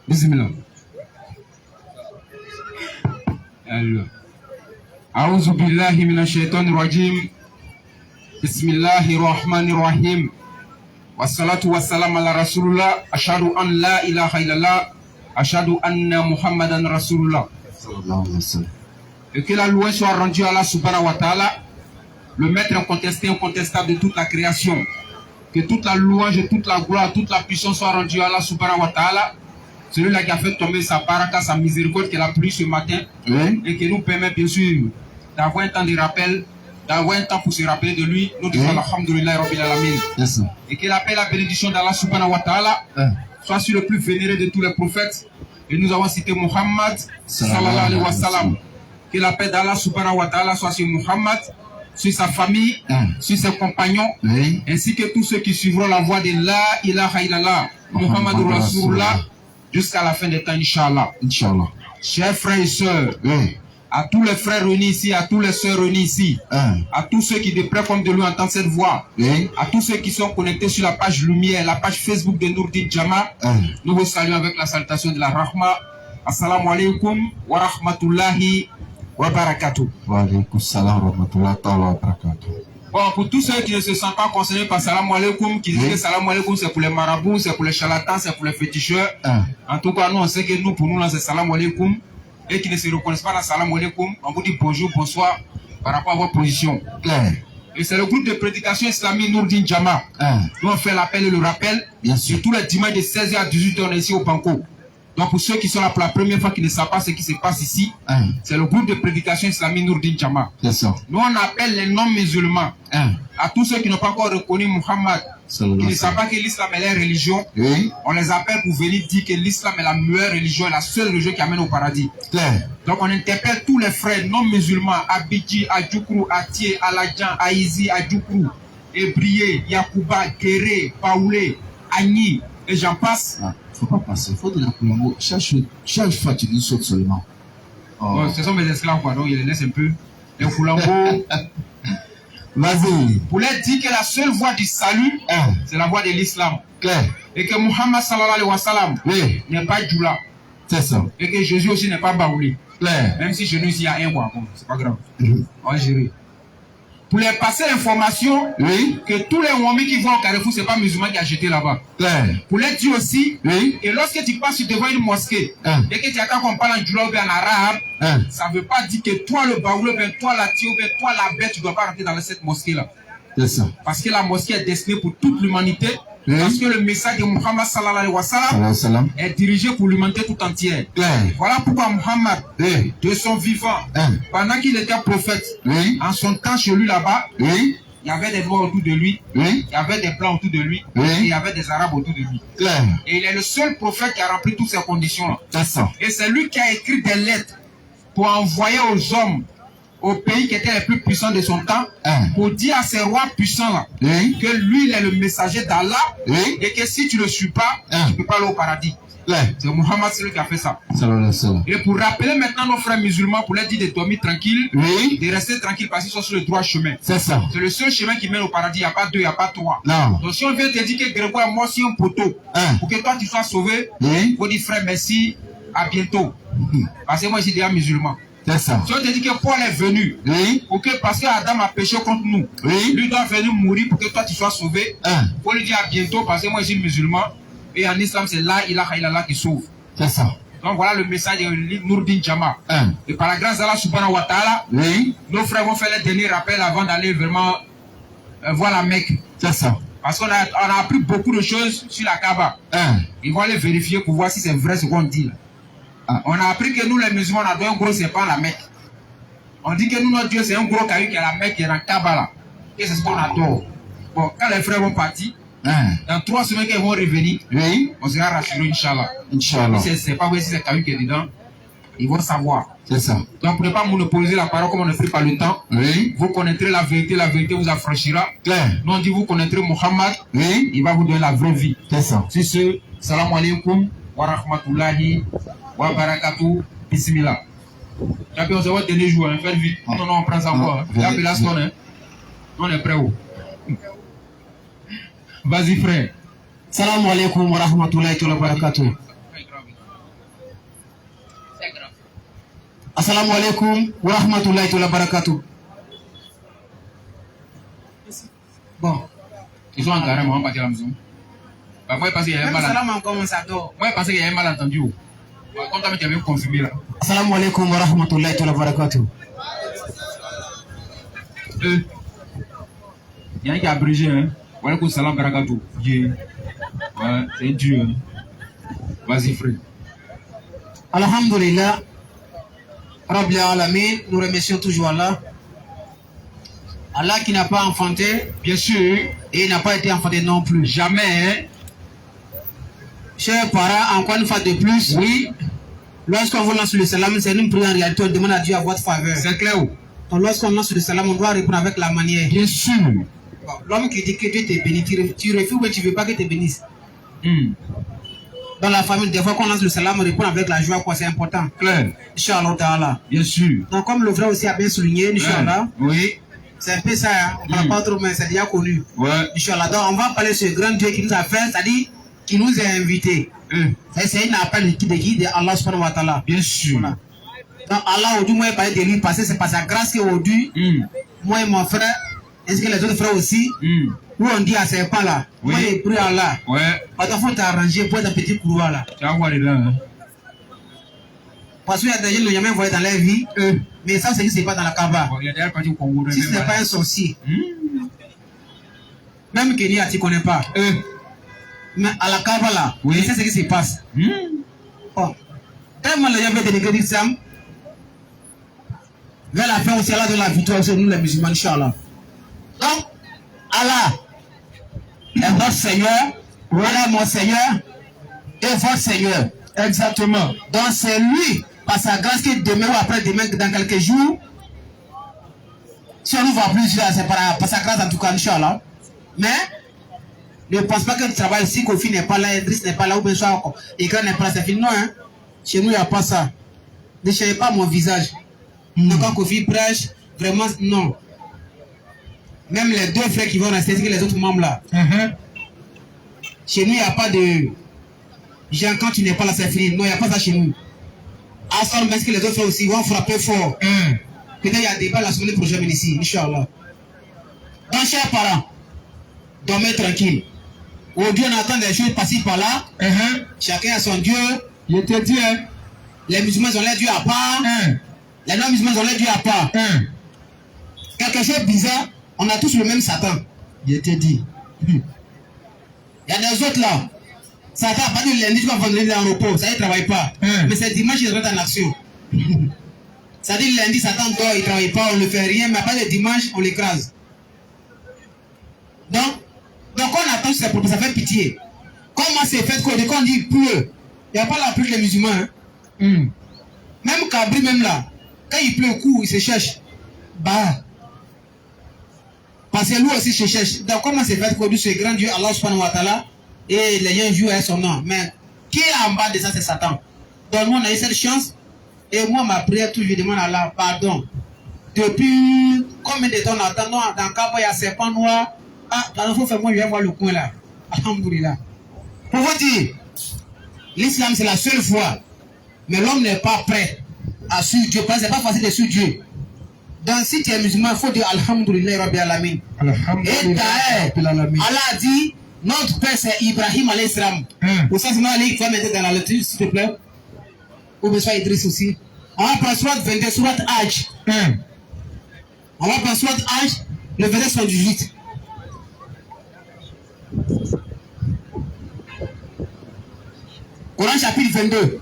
Bismillah. Alors. أعوذ بالله من الشيطان الرجيم. بسم الله الرحمن الرحيم. والصلاة والسلام على رسول الله. أشهد أن لا إله إلا الله. أشهد أن محمدا رسول الله. Et que la louange soit rendue à Allah subhanahu wa ta'ala, le maître incontesté, incontestable de toute la création. Que toute la louange, toute la gloire, toute la puissance soit rendue à Allah subhanahu wa ta'ala. Celui-là qui a fait tomber sa baraka, sa miséricorde, qui a plu ce matin, et qui nous permet bien sûr d'avoir un temps de rappel, d'avoir un temps pour se rappeler de lui. Nous disons Alhamdulillah Rabbil Alamin. Et que la paix et la bénédiction d'Allah subhanahu wa ta'ala soit sur le plus vénéré de tous les prophètes. Et nous avons cité Muhammad sallallahu alayhi wa sallam. Que la paix d'Allah subhanahu wa ta'ala soit sur Muhammad, sur sa famille, sur ses compagnons, ainsi que tous ceux qui suivront la voie de La ilaha illallah, Muhammadur Rasulullah, jusqu'à la fin des temps, Inch'Allah. Inch'Allah. Chers frères et sœurs, à tous les frères réunis ici, à tous les sœurs réunis ici, à tous ceux qui de près comme de loin entendent cette voix, à tous ceux qui sont connectés sur la page Lumière, la page Facebook de Nourdin Jama, nous vous saluons avec la salutation de la Rahma. Assalamu alaikum wa rahmatullahi wa barakatuh. Wa alaikum salam wa rahmatullahi wa barakatuh. Bon, pour tous ceux qui ne se sentent pas concernés par salam alaikum, qui disent que salam alaikum c'est pour les marabouts, c'est pour les charlatans, c'est pour les féticheurs. En tout cas, nous on sait que nous, pour nous, là, c'est salam alaikum. Et qui ne se reconnaissent pas dans salam alaikum, on vous dit bonjour, bonsoir par rapport à votre position. Et c'est le groupe de prédication islamique Nourdin Jama. Nous on fait l'appel et le rappel. Bien sûr. Tous les dimanches de 16h à 18h, on est ici au Banco. Donc pour ceux qui sont là pour la première fois, qui ne savent pas ce qui se passe ici, c'est le groupe de prédication islamique Nourdin Jama. Nous on appelle les non-musulmans, à tous ceux qui n'ont pas encore reconnu Muhammad, qui ne savent pas que l'islam est la religion, on les appelle pour venir dire que l'islam est la meilleure religion, la seule religion qui amène au paradis. Donc on interpelle tous les frères non-musulmans, Abidji, Adjoukrou, Atié, Aladjan, Aïzi, Adjoukrou, Ebrié, Yakouba, Kéré, Paoulé, Agni, et j'en passe. Faut pas passer, faut de la Koulango. Chaque fois tu dis saute seulement. Bon, ce sont mes esclaves, quoi, donc il les laisse un peu. Les Koulango. Vas-y. Pour leur dire que la seule voie du salut, c'est la voie de l'islam. Et que Muhammad sallallahu alayhi wa sallam n'est pas Djoula. C'est ça. Et que Jésus aussi n'est pas Baoulé. Même si chez nous, il y a un roi, bon, c'est pas grave. On va gérer. Pour leur passer l'information que tous les Wami qui vont au Carrefour, ce n'est pas musulman qui a acheté là-bas. Pour leur dire aussi que lorsque tu passes devant une mosquée, et que tu attends qu'on parle en Djoula ou bien en arabe, ça ne veut pas dire que toi le Baoulé, ou bien toi la Tio, ou bien toi la bête, tu ne dois pas rentrer dans cette mosquée-là. C'est ça. Parce que la mosquée est destinée pour toute l'humanité. Parce que le message de Muhammad sallallahu alayhi wa sallam est dirigé pour l'humanité tout entière. Voilà pourquoi Muhammad, de son vivant, pendant qu'il était prophète, en son temps chez lui là-bas, il y avait des noirs autour de lui, il y avait des blancs autour de lui, et il y avait des arabes autour de lui. Et il est le seul prophète qui a rempli toutes ces conditions-là. Et c'est lui qui a écrit des lettres pour envoyer aux hommes, au pays qui était le plus puissant de son temps, pour dire à ces rois puissants-là que lui, il est le messager d'Allah, et que si tu ne le suis pas, tu ne peux pas aller au paradis. C'est Muhammad celui qui a fait ça. Et pour rappeler maintenant nos frères musulmans, pour leur dire de dormir tranquille, de rester tranquille parce qu'ils sont sur le droit chemin. C'est ça. C'est le seul chemin qui mène au paradis. Il n'y a pas deux, il n'y a pas trois. Donc si on vient te dire que Grégoire est mort sur un poteau, pour que toi tu sois sauvé, il faut dire frère merci, à bientôt. Parce que moi je suis déjà musulman. C'est ça. Si on te dit que Paul est venu, parce que Adam a péché contre nous, lui doit venir mourir pour que toi tu sois sauvé, il faut lui dire à bientôt parce que moi je suis musulman, et en islam c'est La ilaha illallah qui sauve. C'est ça. Donc voilà le message de Nourdin Jama. Et par la grâce d'Allah subhanahu wa ta'ala, nos frères vont faire le dernier rappel avant d'aller vraiment voir la Mecque. C'est ça. Parce qu'on a appris beaucoup de choses sur la Kaaba. Ils vont aller vérifier pour voir si c'est vrai ce qu'on dit là. On a appris que nous les musulmans, on a donné un gros serpent à la Mecque. On dit que nous, notre Dieu, c'est un gros caillou qui est à la Mecque, qui est dans Kaaba là. Et c'est ce qu'on adore. Bon, quand les frères vont partir, dans 3 semaines qu'ils vont revenir, on sera rassuré, Inch'Allah. Inch'Allah. C'est pas vrai si c'est le caillou qui est dedans, ils vont savoir. C'est ça. Donc, pour ne pas monopoliser la parole comme on ne fait pas le temps, vous connaîtrez la vérité vous affranchira. Nous, on dit, vous connaîtrez Muhammad, il va vous donner la vraie vie. C'est ça. C'est ce, salam alaikum wa rahmatullahi wa barakatuh, bismillah. Et puis on se voit le dernier jour, hein, faites vite. Non, on prend ça encore. Là, hein. On est prêt où? Vas-y, frère. Salam alaikum wa rahmatullahi wa barakatuh. Assalamu alaikum wa rahmatullahi wa barakatuh. Bon. Ils sont en carême, on va partir à la maison. Parfois, parce qu'il y a un malentendu. Comme tu avais confirmé là. Assalamu alaikum wa rahmatullahi wa barakatuh. Il y a un qui a abrégé, hein. Wa alaikum salam barakatuh. Ouais, c'est dur. Vas-y, frère. Alhamdulillah. Rabbil alamin, nous remercions toujours Allah. Allah qui n'a pas enfanté, Bien sûr, et il n'a pas été enfanté non plus. jamais, Chers parents, encore une fois de plus, oui, lorsqu'on vous lance le salam, c'est une prière en réalité, on demande à Dieu à votre faveur. c'est clair. Donc lorsqu'on lance le salam, on doit répondre avec la manière. Bien sûr. Bon, l'homme qui dit que Dieu te bénit, tu refuses mais tu ne veux pas qu'il te bénisse. Dans la famille, des fois qu'on lance le salam, on répond avec la joie, quoi, c'est important. Clair. Inch'Allah ta'ala. Bien sûr. Donc comme le frère aussi a bien souligné, Inch'Allah, Oui. c'est un peu ça, hein. On ne parle pas trop, mais c'est déjà connu. Ouais. Inch'Allah. Donc on va parler de ce grand Dieu qui nous a fait, c'est-à-dire qui nous a invités. C'est un appel de Allah subhanahu wa ta'ala. Bien sûr. Voilà. Donc Allah aujourd'hui, moi, parler de lui parce que c'est par sa grâce qu'aujourd'hui, moi et mon frère, ainsi que les autres frères aussi, où on dit à ces pas là, moi j'ai prié à Allah. Ouais. Parce qu'il faut t'arranger pour être un petit couloir là. Tu vas voir dedans, hein. Parce qu'il y a des gens qui n'ont jamais voyé dans leur vie, mais ça, c'est pas dans la Kaaba. Bon, il y a déjà parti au Congo. Si ce n'est pas un sorcier, même Kenya, tu ne connais pas. Mais à la Kaaba là, Oui. tu sais ce qui se passe. Bon. Tellement les gens veulent dénigrer l'islam, vers la fin aussi, Allah donne la victoire sur nous les musulmans, Inch'Allah. Donc, Allah est notre Seigneur, Allah est mon Seigneur et votre Seigneur. Exactement. Donc c'est lui, par sa grâce, qui demain ou après-demain, dans quelques jours, si on ne voit plus, c'est par sa grâce en tout cas, Inch'Allah. Mais, ne pense pas que le travail ici, Kofi n'est pas là, Idriss n'est pas là, ou bien soit Ikra n'est pas là, c'est fini. Non, hein. Chez nous, il n'y a pas ça. Ne cherchez pas mon visage. Donc quand Kofi prêche, vraiment, non. Même les deux frères qui vont rester, les autres membres là. Chez nous, il n'y a pas de... Jean, quand tu n'es pas là, c'est fini. Non, il n'y a pas ça chez nous. À ce moment, que les autres frères aussi vont frapper fort. Peut-être il y a des débat la semaine prochaine ici, Inch'Allah. Donc, chers parents, dormez tranquille. Aujourd'hui, on attend des choses par-ci par-là. Chacun a son Dieu. Je te dis, hein. Les musulmans ont leur Dieu à part. Les non-musulmans ont leur Dieu à part. Quelque chose de bizarre, on a tous le même Satan. Je te dis. Il y a des autres là. Satan n'a pas dit lundi, tu vas vendredi en repos. Ça, il ne travaille pas. Mais c'est dimanche, il rentre en action. Ça dit lundi, Satan dort, il ne travaille pas, on ne fait rien. Mais après le dimanche, on l'écrase. Donc on attend, c'est pour ça fait pitié. Comment c'est fait quand on dit il pleut? Il n'y a pas la pluie des musulmans. Hein? Même Cabri, même là, quand il pleut, il se cherche. Bah. Parce que lui aussi se cherche. Donc comment c'est fait qu'aujourd'hui, ce grand Dieu, Allah subhanahu wa ta'ala, et les gens jouent à son nom. Mais qui est en bas de ça, c'est Satan. Donc moi, on a eu cette chance. Et moi, ma prière, toujours, je demande à Allah pardon. Depuis combien de temps on attend? Dans le cas où il y a serpent noir. Ah, dans le fond, moi, je vais voir le coin là. Alhamdoulilah. Pour vous dire, l'islam, c'est la seule foi. Mais l'homme n'est pas prêt à suivre Dieu. Parce que ce n'est pas facile de suivre Dieu. Donc, si tu es musulman, il faut dire Alhamdoulilah Rabbi Alamin. Et d'ailleurs, Allah a dit, notre père c'est Ibrahim alayhi salam. Pour ça, c'est moi, il faut mettre dans la lecture, s'il te plaît. Ou bien soit Idriss aussi. On va prendre soit 22, soit Hajj. On va prendre soit Hajj, le verset 78. Coran chapitre 22.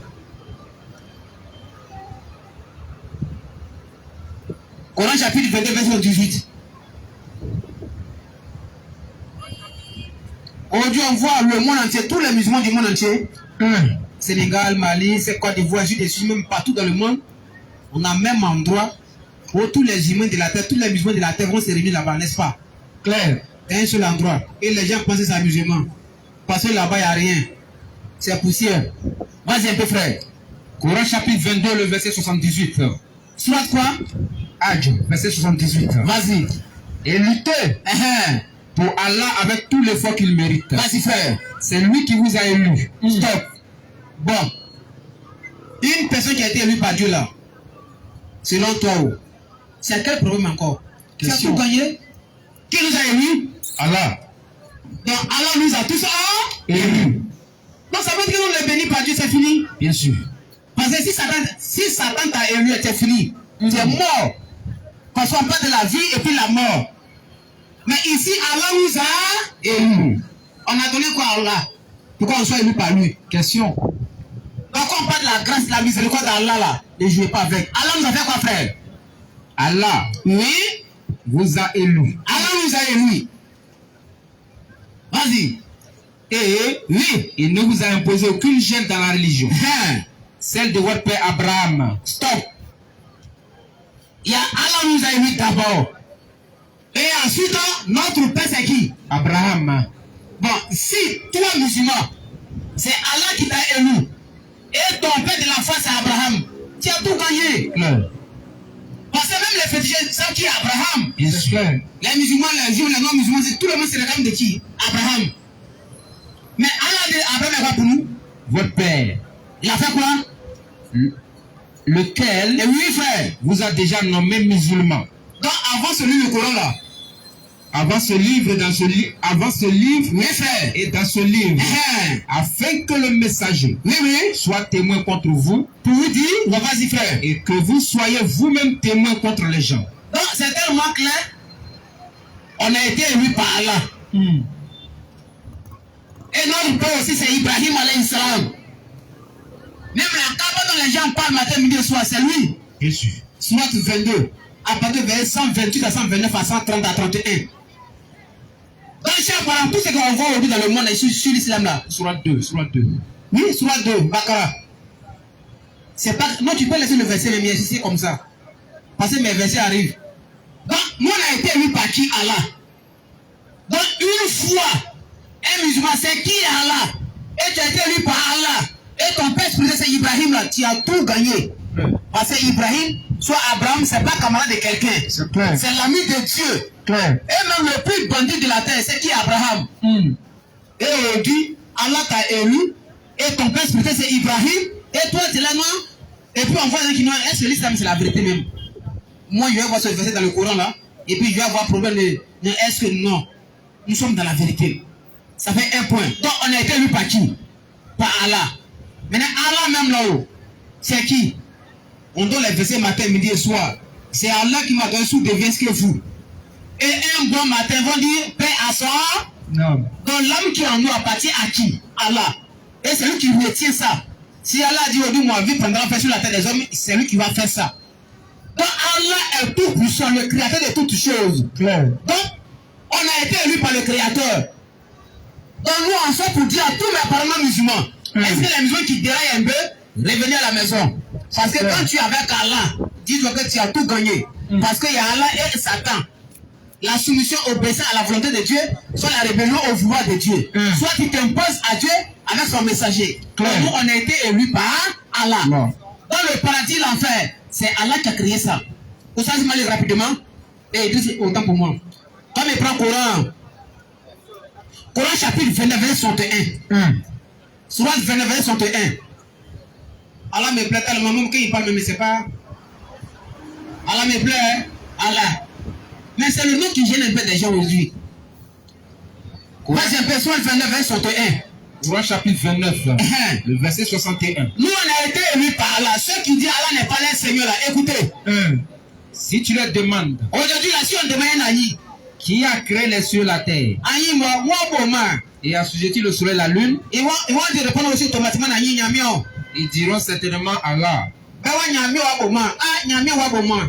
Coran chapitre 22, verset 18. Aujourd'hui, on voit le monde entier, tous les musulmans du monde entier, Sénégal, Mali, Côte d'Ivoire, même partout dans le monde, on a même endroit où tous les humains de la terre, tous les musulmans de la terre vont se réunir là-bas, n'est-ce pas? Clair. C'est un seul endroit. Et les gens pensent que c'est un musulman. Parce que là-bas, il n'y a rien. C'est poussière. Vas-y un peu, frère. Coran chapitre 22, le verset 78. Soit quoi? Hajj, verset 78. Vas-y. Et luttez pour Allah avec tout l'effort qu'il mérite. Vas-y, frère. C'est lui qui vous a élu. Stop. Bon. Une personne qui a été élue par Dieu là, Selon toi, c'est quel problème encore? Tu as tout gagné? Qui nous a élus? Allah. Donc Allah nous a tous élus. Donc ça veut dire que nous les bénis par Dieu, c'est fini? Bien sûr. Parce que si Satan t'a élu, c'est fini. Tu es mort. Parce qu'on parle de la vie et puis la mort. Mais ici, Allah nous a élus. On a donné quoi à Allah? Pourquoi on soit élu par lui? Question. Donc quand on parle de la grâce, de la miséricorde d'Allah là, ne jouez pas avec. Allah nous a fait quoi, frère? Allah Oui. vous a élu. Allah nous a élus. Vas-y. Et oui, il ne vous a imposé aucune gêne dans la religion. Celle de votre père Abraham. Stop. Allah nous a élus d'abord. Et ensuite, notre père c'est qui? Abraham. Bon, si toi musulman, c'est Allah qui t'a élu. Et ton père de la foi c'est Abraham. Tu as tout gagné. Claire. Parce que même les féticheurs savent qui est Abraham. Bien sûr. Les musulmans, les juifs, les non-musulmans, tout le monde se réclame de qui? Abraham. Mais Allah dit Abraham est quoi pour nous? Votre père. Il a fait quoi? Lequel Et oui, frère. vous a déjà nommé musulman. Donc avant ce livre, le Coran là. Avant ce livre, avant ce livre, Oui, frère. et dans ce livre, afin que le messager soit témoin contre vous, Pour vous dire, vas-y, frère. et que vous soyez vous-même témoin contre les gens. Donc c'est tellement clair. On a été élu par Allah. Et notre père aussi, c'est Ibrahim alayhi salam. Même la Kaaba dont les gens parlent matin, midi et soir, c'est lui. Bien sûr. Surat 22, à partir de verset 128 à 129 à 130 à 31. Dans chaque parent, tout ce qu'on voit aujourd'hui dans le monde est sur l'islam là. Surat 2, Surat 2. Oui, Surat 2, Bakara. C'est pas. Non, tu peux laisser le verset, mais c'est comme ça. Parce que mes versets arrivent. Donc, nous on a été élu par qui? Allah. Donc, une fois, un musulman, c'est qui Allah? Et tu as été élu par Allah. Et ton père spirituel, c'est Ibrahim là. Tu as tout gagné. Parce que Ibrahim, soit Abraham, c'est pas camarade de quelqu'un. C'est clair. C'est l'ami de Dieu. Clair. Et même le plus bandit de la terre, c'est qui Abraham? Et aujourd'hui, Allah t'a élu. Et ton père spirituel, c'est Ibrahim. Et toi, tu es là, non? Et puis on voit un qui nous est-ce que l'islam, c'est la vérité même? Moi, je vais voir ce verset dans le Coran là. Et puis je vais avoir problème de est-ce que non? Nous sommes dans la vérité. Ça fait un point. Donc on a été élu par qui? Par Allah. Maintenant, Allah même là-haut, c'est qui? On donne les versets matin, midi et soir. C'est Allah qui m'a donné sous devient ce que vous. Et un bon matin, vont dire, paix à soi. Non. Donc l'âme qui en nous appartient à qui? Allah. Et c'est lui qui retient ça. Si Allah dit aujourd'hui, moi, vie prendra fait sur la terre des hommes, c'est lui qui va faire ça. Donc Allah est tout puissant, le créateur de toutes choses. Clair. Donc, on a été élu par le créateur. Donc nous, en sommes pour dire à tous mes parents musulmans, est-ce que les musulmans qui déraillent un peu, revenez à la maison? Parce que quand tu es avec Allah, dis-toi que tu as tout gagné. Parce qu'il y a Allah et Satan. La soumission obéissant à la volonté de Dieu, soit la rébellion au pouvoir de Dieu. Soit tu t'imposes à Dieu avec son messager. Donc nous, on a été élus par Allah. Dans le paradis, l'enfer, c'est Allah qui a créé ça. Pour ça, je m'allais rapidement. Et dis autant pour moi. Comme il prend Coran. Coran chapitre 29, verset 61. Surat 29, verset 61. Allah me plaît tellement, même qu'il parle, mais c'est pas. Allah me plaît, hein? Allah. Mais c'est le nom qui gêne un peu des gens aujourd'hui. Vas-y un peu, Surat 29, verset 61. Coran chapitre 29, le verset 61. Nous, on a été élus par Allah. Ceux qui disent Allah n'est pas leur Seigneur là, écoutez. Si tu leur demandes, aujourd'hui, là, si on demande un Aïe, qui a créé les cieux et la terre, Aïe, moi, bon, man. et assujetti le soleil et la lune, Ils vont te répondre aussi automatiquement Aïe, Nyamio. ils diront certainement Allah. Bawa Nyamio wa bon man. Ah, Nyamio wa bon man.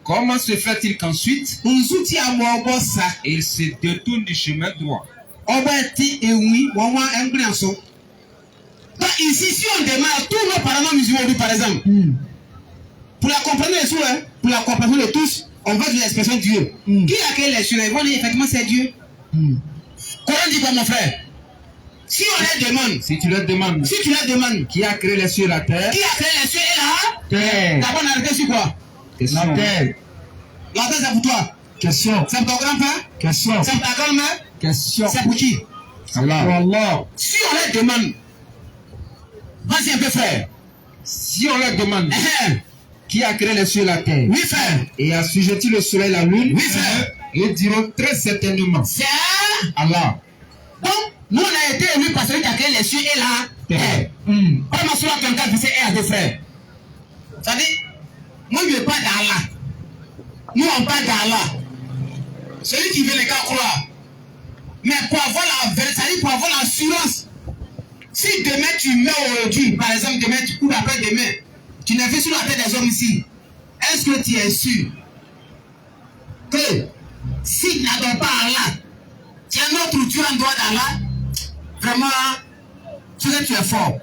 Comment se fait-il qu'ensuite, Nzuti a moi bossa. il se détourne du chemin droit? Obeti et oui, wawa ingrédients. Donc ici, si on demande tous nos parents musulmans, par exemple, pour la compréhension des sous, pour la compréhension de tous, on va dire l'expression Dieu. Qui a créé les cieux? Ils vont dire effectivement c'est Dieu. Coran dit quoi, mon frère? Si on leur demande, Si tu leur demandes, si tu leur demandes, qui a créé les cieux et la terre, qui a créé les cieux et la terre, d'abord on a arrêté sur quoi? question. La terre. La terre c'est pour toi. Question. C'est pour ton grand-père? Question. C'est pour ta grand-mère? Question. C'est pour qui? Allah. Allah. Si on leur demande, vas-y un peu frère. Si on leur demande, qui a créé les cieux et la terre. Oui, frère. Et a assujetti le soleil et la lune. Oui, frère. Ils diront très certainement. C'est Allah. donc, nous on a été élus parce qu'il a créé les cieux et la terre. Comme sur la 34, verset 1 à 2, frère. Ça dit, moi je ne veux pas d'Allah. Nous on parle d'Allah. Celui qui veut les gars croire. Mais pour avoir la vérité, c'est-à-dire pour avoir l'assurance. Si demain tu meurs aujourd'hui, par exemple demain ou après-demain, tu n'es fait sur la tête des hommes ici, est-ce que tu es sûr que si tu n'adores pas Allah, tu es un autre, tu es en droit d'Allah, vraiment, tu es fort.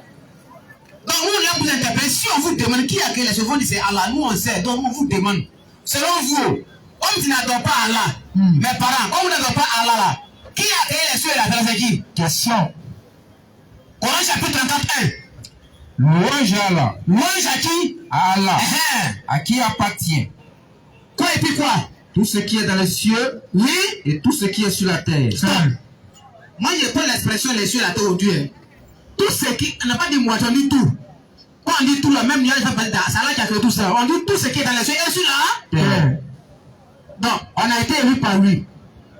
Donc nous, là, vous interprétez, si on vous demande qui a créé les choses, vous dites c'est Allah, nous on sait, donc on vous demande. Selon vous, comme tu n'adores pas Allah, mes parents, comme vous n'adorez pas Allah là, qui a créé les cieux et la terre, c'est qui? Question. Coran chapitre 31. Louange à Allah. Louange à qui? À Allah. À qui appartient Quoi et puis quoi? tout ce qui est dans les cieux, Oui. et tout ce qui est sur la terre. Stop. Moi, je prends l'expression les cieux et la terre aujourd'hui. Tout ce qui. On n'a pas dit moitié, on dit tout. Quand on dit tout, là, même il y a des gens qui disent, c'est là qui a créé tout ça. On dit tout ce qui est dans les cieux et sur la terre. Donc, on a été élu par lui.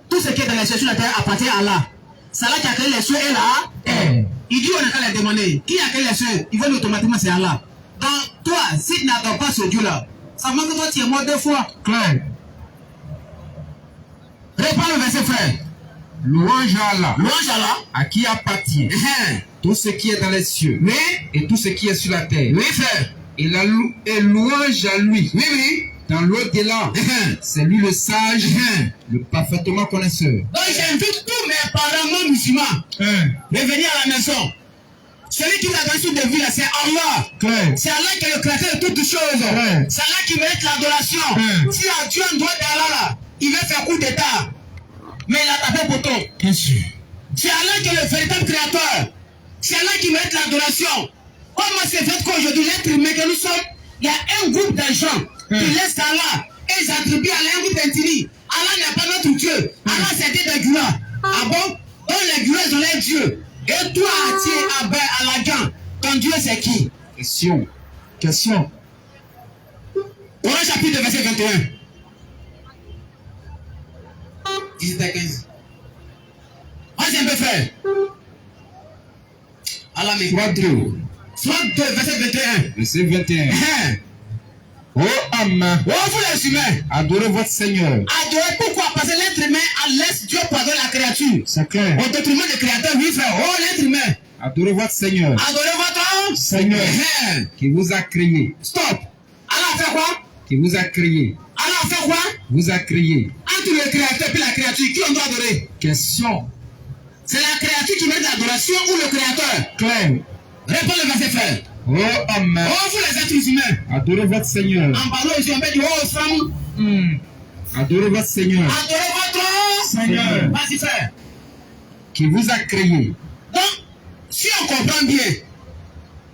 Tout ce qui est dans les cieux et sur la terre appartient à Allah. C'est là qui a créé les cieux et la terre. Il dit, on n'a qu'à les demander. Qui a créé les cieux? Il veut automatiquement, c'est Allah. Donc, toi, si tu n'adores pas ce Dieu-là, ça manque que toi, tu es mort 2 fois. Clair. Réponds le verset, frère. Louange à Allah. Louange à Allah. À qui appartient tout ce qui est dans les cieux, Oui. et tout ce qui est sur la terre. Oui, frère. Et louange à lui. Oui, oui. Dans l'au-delà, c'est lui le sage, le parfaitement connaisseur. Donc j'invite tous mes parents non musulmans de venir à la maison. Celui qui t'a donné de vie là, c'est Allah. C'est Allah qui est le créateur de toutes choses. C'est Allah qui mérite l'adoration. Si Dieu en droit d'Allah là, il veut faire coup d'état. Mais il a tapé bouton. Bien sûr. C'est Allah qui est le véritable créateur. C'est Allah qui mérite l'adoration. Comment c'est fait qu'aujourd'hui, l'être humain que nous sommes, il y a un groupe de gens qui laissent Allah et ils attribuent à un groupe d'intimis. Allah n'est pas notre Dieu. Allah c'est des gars. Ah bon? Donc les gars ils ont leur Dieu. Et toi, à la gang, ton Dieu c'est qui? Question. Question. Coran chapitre 2, verset 21. 18 à 15. Vas-y un peu frère. Allah me Soit 2. Soit 2, verset 21. Verset 21. Oh âme, Oh vous les humains, adorez votre Seigneur. adorez pourquoi? Parce que l'être humain laisse Dieu pardonner la créature. C'est clair. Au détriment du créateur, oui frère. Oh l'être humain, Adorez votre Seigneur. adorez votre Seigneur qui vous a créé. Stop. Allah a fait quoi? Qui vous a créé. Allah a fait quoi? Vous a créé. Entre le créateur et la créature, qui on doit adorer? Question. C'est la créature qui mérite l'adoration ou le créateur? Clair. Réponds le verset frère. Oh âme, Oh vous les êtres humains, adorez votre Seigneur. en parlant ici on peut dire oh femme, Adorez votre Seigneur. adorez votre Seigneur. Vas-y frère. Qui vous a créé. Donc, si on comprend bien,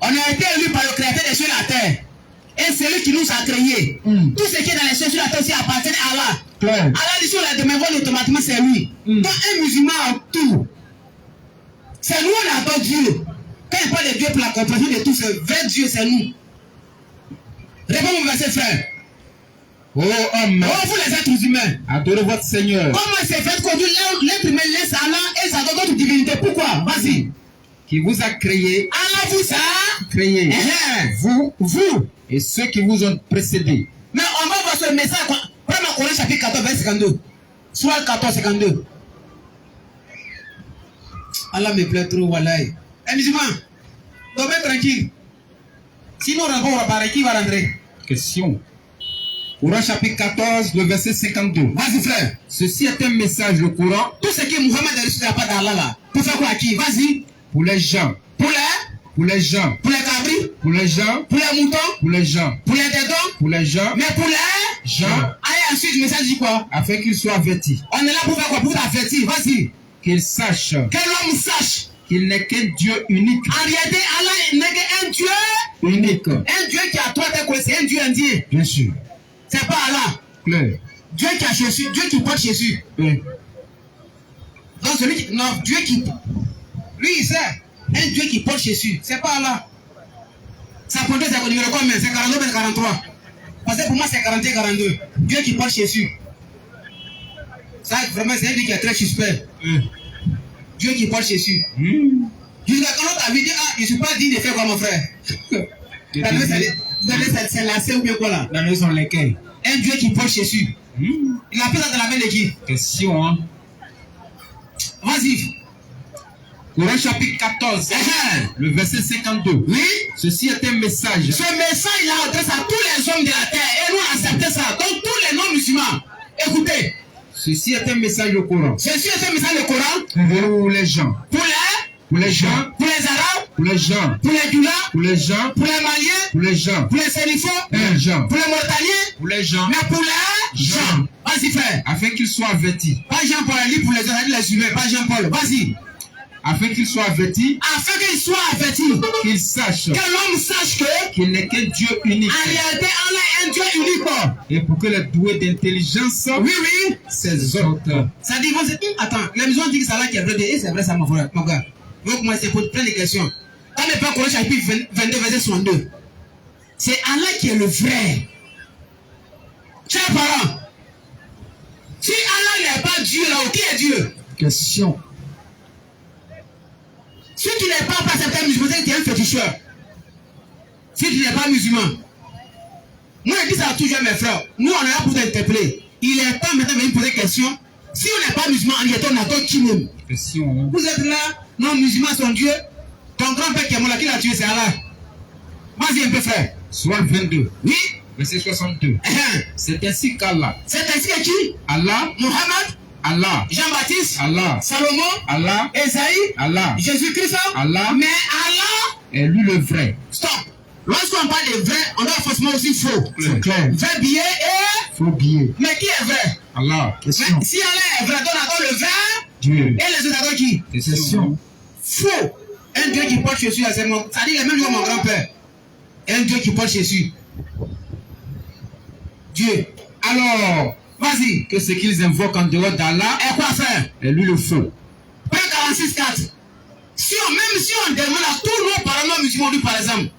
on a été élu par le créateur des cieux et la terre. Et c'est lui qui nous a créés. Tout ce qui est dans les cieux et la terre aussi appartient à Allah. Clair. Allah dit sur la demeure automatiquement c'est lui. Donc un musulman a tout. C'est nous on adore Dieu. Quand il parle de Dieu pour la compréhension de tout, c'est vrai Dieu, c'est nous. Réponds mon verset frère. Oh âme, Oh vous les êtres humains, adorez votre Seigneur. comment c'est fait qu'aujourd'hui l'être humain laisse Allah et ça donne d'autres divinités? Pourquoi? Vas-y. Qui vous a créé. Allah vous a Créé. vous. Et ceux qui vous ont précédé. Mais on va voir ce message. Prends Coran chapitre 14, verset 52. Soit 14, 52. Allah me plaît trop, wallahi. Eh musulman, dormez tranquille. Sinon, on va parler, qui va rentrer? Question. Coran chapitre 14, le verset 52. Vas-y frère. Ceci est un message, le Coran, Tout ce que Muhammad a reçu de la part d'Allah là. Pour faire quoi à qui? Vas-y. pour les gens. Pour les Pour les gens. cabris, Pour les gens. pour les moutons, Pour les gens. pour les dédons, Pour les gens. mais pour les Gens. Allez, ensuite, le message dit quoi? Afin qu'ils soient avertis. On est là pour faire quoi? Pour t'avertir. Vas-y. Qu'ils sachent Que l'homme sache. qu'il n'est qu'un Dieu unique. En réalité, Allah n'est qu'un Dieu. Unique. Un Dieu qui a trois têtes, c'est un Dieu indien. Bien sûr. C'est pas Allah. Clair. Dieu qui a Jésus, Dieu qui porte Jésus. Oui. Donc celui qui. Non, Dieu qui. Lui, il sait. Un Dieu qui porte Jésus. C'est pas Allah. Ça compte, c'est au numéro combien? C'est 42 mais 43. Parce que pour moi, c'est 41-42. Dieu qui parle Jésus. Ça, vraiment, c'est un Dieu qui est très suspect. Dieu qui parle Jésus. Jusqu'à quand l'autre a dit, ah, je ne suis pas dit de faire quoi, mon frère. C'est lacé ou bien quoi là? Dans les sont lesquels? Un Dieu qui parle Jésus. Il a fait ça dans la main de qui? Question, hein? Vas-y. Coran chapitre 14, le verset 52. Oui. Ceci est un message. Ce message il adresse à tous les hommes de la terre et nous acceptons ça. Donc tous les non-musulmans, écoutez. Ceci est un message du Coran. Ceci est un message du Coran. Pour les gens. Pour les gens. Pour les Arabes. Pour les gens. Pour les Doula. Pour les gens. Pour les Maliens. Pour les gens. Pour les Sérifos. Pour les gens. Pour les Mauritaniens. Pour les gens. Mais pour les gens. Vas-y frère. Afin qu'ils soient avertis. Pas Jean-Paul Ali pour les humains. Pas Jean-Paul. Vas-y. Afin qu'ils soient avertis. Afin qu'ils soient avertis. Qu'ils sachent. Que l'homme sache qu'il n'est qu'un Dieu unique. En réalité, Allah est un Dieu unique. Et pour que les doués d'intelligence. Oui, oui. Ces autres. Ça dit, attends, la maison dit que c'est Allah qui est vrai. Et c'est vrai ça, mon frère. Mon gars. Donc, moi, c'est pour plein de questions. Quand on prend Coran chapitre 22, verset 62. C'est Allah qui est le vrai. Chers parents. Si Allah n'est pas Dieu, là, qui est Dieu? Question. Si tu n'es pas accepté musulman, tu es un féticheur. Si tu n'es pas musulman. Moi, je dis ça à toujours mes frères. Nous, on est là pour t'interpeller. Il est temps maintenant de venir poser des questions. Si on n'est pas musulman, on est attend qui même. Question. Vous êtes là, non, musulmans sont Dieu. Ton grand-père qui est mort là, qui l'a tué, c'est Allah. Vas-y un peu, frère. Soit 22. Oui. Verset 62. C'est ainsi qu'Allah. C'est ainsi que qui? Allah. Mohammed. Allah. Jean-Baptiste. Allah. Salomon. Allah. Esaïe. Allah. Jésus-Christ. Allah. Mais Allah. Est lui le vrai. Stop. Lorsqu'on parle de vrai, on doit forcément aussi faux. C'est clair. Vrai billet et. Faux billet. Mais qui est vrai? Allah. Mais si Allah est vrai, donc on adore le vrai. Dieu. Et les autres adorent qui? Question. Faux. Un Dieu qui porte Jésus, c'est mon. Ça dit les mêmes que mon grand-père. Un Dieu qui porte Jésus. Dieu. Alors, vas-y. Que ce qu'ils invoquent en dehors d'Allah Et quoi faire? est lui le faux. Père 46.4. Même si on demande à tous nos parents musulmans, par exemple,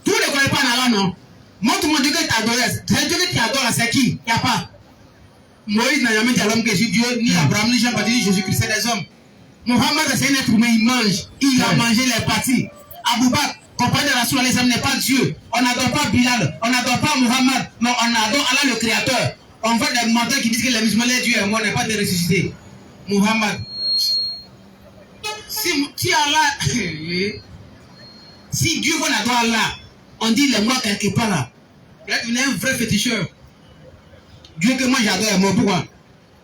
tous ne connaissent pas Allah, non? Montre-moi Dieu que tu adores. C'est Dieu que tu adores, c'est qui? Il n'y a pas. Moïse n'a jamais dit à l'homme que c'est Dieu, ni Abraham, ni Jean-Baptiste, ni Jésus-Christ, c'est des hommes. Mohammed, c'est un être humain, il mange. Il a mangé les parties. Abou Bakr, compagnon de Rasoul, les hommes n'est pas Dieu. On n'adore pas Bilal, on n'adore pas Mohammed, mais on adore Allah le Créateur. On voit des menteurs qui disent que les musulmans, les dieux, moi, on n'est pas de ressusciter. Mohammed. Si Allah, si Dieu qu'on adore Allah, on dit les mots quelque part là. Il a devenu un vrai féticheur. Dieu que moi j'adore est mort, pourquoi?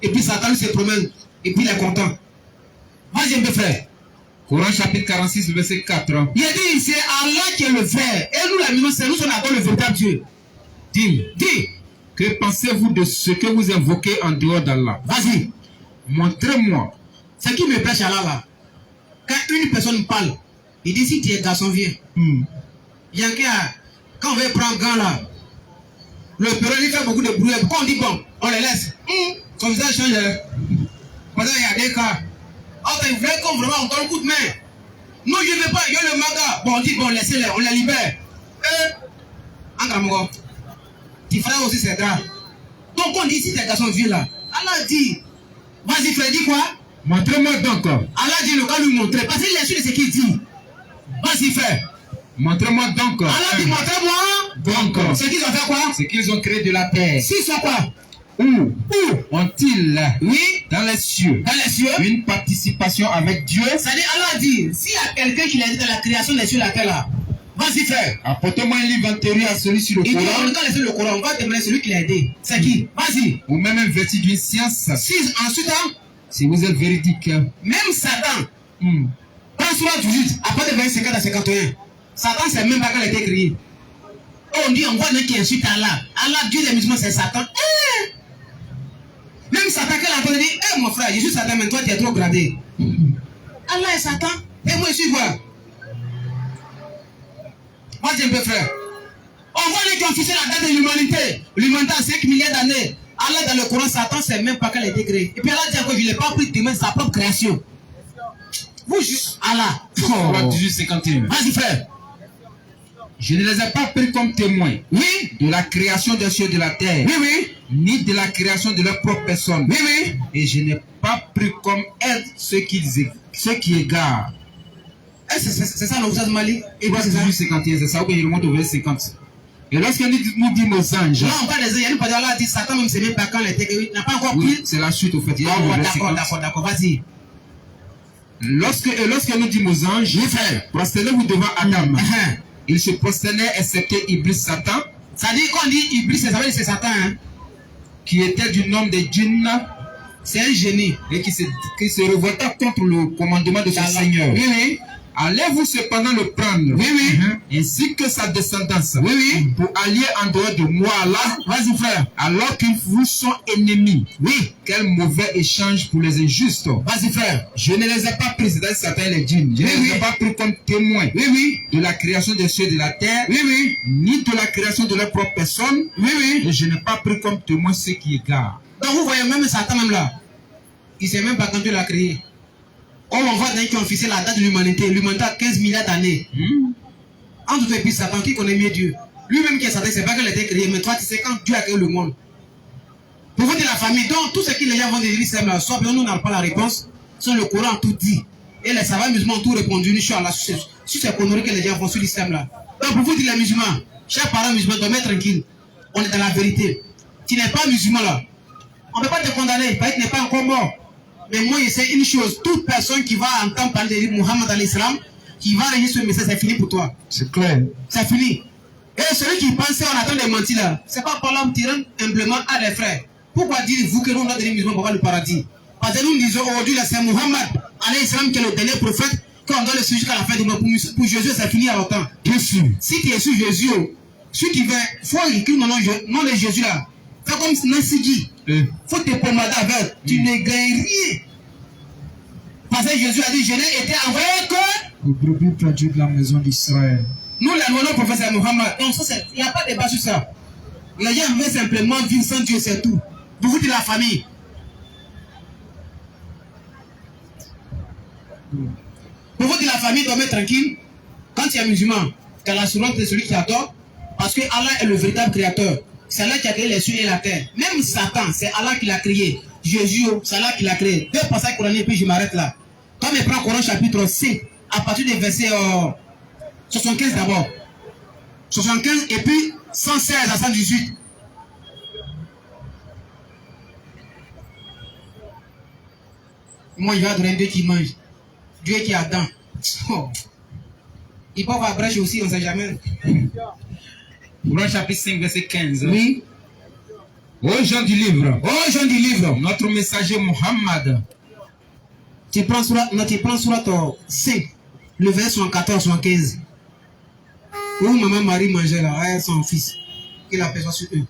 Et puis Satan se promène, et puis il est content. Vas-y un peu frère. Coran chapitre 46, verset 4. Il a dit, c'est Allah qui est le vrai. Et nous, la maison, c'est nous, on adore le véritable Dieu. Dis. Que pensez-vous de ce que vous invoquez en dehors d'Allah? Vas-y. Montrez-moi. Ce qui me plaît chez Allah là. Quand une personne parle, il dit si tu es garçon, viens. Il y a quand on veut prendre grand là, le père il fait beaucoup de bruit. Quand on dit bon, on les laisse. Son visage change. Parce qu'il y a des cas. Il voulait qu'on vraiment on donne un coup de main. Non, je ne veux pas, il y a le maga. Bon, on dit bon, laissez-les, on les libère. Angramogo. Tu feras aussi ses gars. Donc on dit si tes garçons viennent là. Allah dit, vas-y frère, dis quoi? Montrez-moi donc. Allah dit, le cas lui montrer. Parce qu'il est sûr de ce qu'il dit. Vas-y frère. Montrez-moi donc. Allah dit, montrez-moi. Donc. Ce qu'ils ont fait quoi? C'est qu'ils ont créé de la terre. S'ils sont quoi? Où ont-ils, oui, dans les cieux, une participation avec Dieu? C'est-à-dire, Allah dit, s'il y a quelqu'un qui l'a dit dans la création des cieux et la terre là, vas-y frère. Apportez-moi un livre antérieur à celui sur le Coran. Il dit, on le Coran, on va demander celui qui l'a aidé. C'est qui? Vas-y. Ou même un vêtu d'une science. Ensuite, si vous êtes véridique. Même Satan, dans Surah 18, à partir de 50 à 51, Satan, c'est même pas quand il a été créé. On dit, on voit un qui insulte Allah. Allah, Dieu des musulmans, c'est Satan. Même Satan, quand il a entendu dire, mon frère, je suis Satan, mais toi, tu es trop gradé. Allah est Satan. Et moi, je suis quoi? Vas-y un peu, frère. On voit les qui ont fixé la date de l'humanité. L'humanité a 5 milliards d'années. Allah, dans le Coran, Satan, c'est même pas quand il a été créé. Et puis Allah dit que je ne l'ai pas pris de sa propre création. Vous, Allah. Surah 18, 51. Vas-y, frère. Je ne les ai pas pris comme témoins. Oui. De la création des cieux et de la terre. Oui, oui. Ni de la création de leur propre personne. Oui, oui. Et je n'ai pas pris comme aide ceux qui égarent. C'est ça l'obsession Mali. Et puis c'est ça. 51, c'est ça où il remonte au verset 50. Et lorsque nous disons aux anges. Non, on parle des anges. Il y a une parole là dit Satan même c'est même pas quand il était. Il n'a pas encore pris. Oui, c'est la suite au fait. Il y a d'accord, vas-y. Lorsque nous disons aux anges, prosternez-vous devant Adam. Ils se prosternaient excepté Iblis Satan. Ça dit quand on dit Iblis, ça veut dire c'est Satan. Hein? Qui était du nom de djinn. C'est un génie. Et qui se révolta contre le commandement de son Seigneur. Oui, oui. Allez-vous cependant le prendre, oui, oui, ainsi que sa descendance, oui, oui, pour allier en dehors de moi, là, vas-y frère, alors qu'ils vous sont ennemis. Oui, quel mauvais échange pour les injustes. Vas-y frère, je ne les ai pas pris, c'est Satan et les djinns. Je ne les ai pas pris comme témoins, oui, oui, de la création des cieux et de la terre, oui, oui, ni de la création de leur propre personne, oui, oui, et je n'ai pas pris comme témoins ceux qui égarent. Donc vous voyez même Satan même là, il ne sait même pas quand Dieu l'a créé. Comme on voit dans qui ont fixé la date de l'humanité, l'humanité a 15 milliards d'années. Entre toi et puis Satan, qui connaît mieux Dieu? Lui-même qui est Satan, c'est pas qu'il a été créé, mais toi tu sais quand Dieu a créé le monde. Pour vous dire la famille, donc tout ce que les gens vont dire l'islam là, soit nous n'avons pas la réponse, soit le Coran tout dit. Et les savants musulmans ont tout répondu, Inch'Allah, sur ces conneries que les gens font sur l'islam là. Donc pour vous dire les musulmans, chaque parent musulman doit mettre tranquille. On est dans la vérité. Tu n'es pas musulman là. On ne peut pas te condamner, parce que tu n'es pas encore mort. Mais moi, je sais une chose, toute personne qui va entendre parler de Muhammad à l'islam, qui va réagir sur le message, c'est fini pour toi. C'est clair. C'est fini. Et celui qui pensait on attend des mentir là, c'est pas par l'homme tirant humblement à des frères. Pourquoi dire-vous que nous on a des musulmans pour avoir le paradis? Parce que nous disons aujourd'hui là, c'est Muhammad à l'islam qui est le dernier prophète, qu'on doit le suivre jusqu'à la fin du monde. Pour Jésus, c'est fini à longtemps. Bien sûr. Si tu es sur Jésus, celui qui veut, faut écrire le nom de Jésus là. Fais comme Nancy dit. Faut te pommader avec. Tu ne gagnes rien. Parce que Jésus a dit, je n'ai été envoyé que le brebis perdu de la maison d'Israël. Nous, le professeur Muhammad. Donc, il n'y a pas de débat sur ça. Les gens veulent simplement vivre sans Dieu, c'est tout. Pour vous dire la famille. Pour vous dire la famille, dormez tranquille. Quand tu es musulman, tu as l'assurance de celui qui adore. Parce que Allah est le véritable créateur. C'est Allah qui a créé les cieux et la terre. Même Satan, c'est Allah qui l'a créé. Jésus, c'est Allah qui l'a créé. Deux passages coraniques, et puis je m'arrête là. Quand on prend Coran chapitre 5, à partir du verset 75 d'abord. 75 et puis 116 à 118. Moi, il va donner Dieu qui mange. Dieu qui attend. Oh. Il peut avoir brèche aussi, on ne sait jamais. Coran chapitre 5, verset 15. Oui. Aux gens du livre. Aux gens du livre. Notre messager Muhammad. Tu prends sur 5, le verset 74, 75. Où maman Marie mangeait là, avec son fils. Qu'il aperçoit sur eux.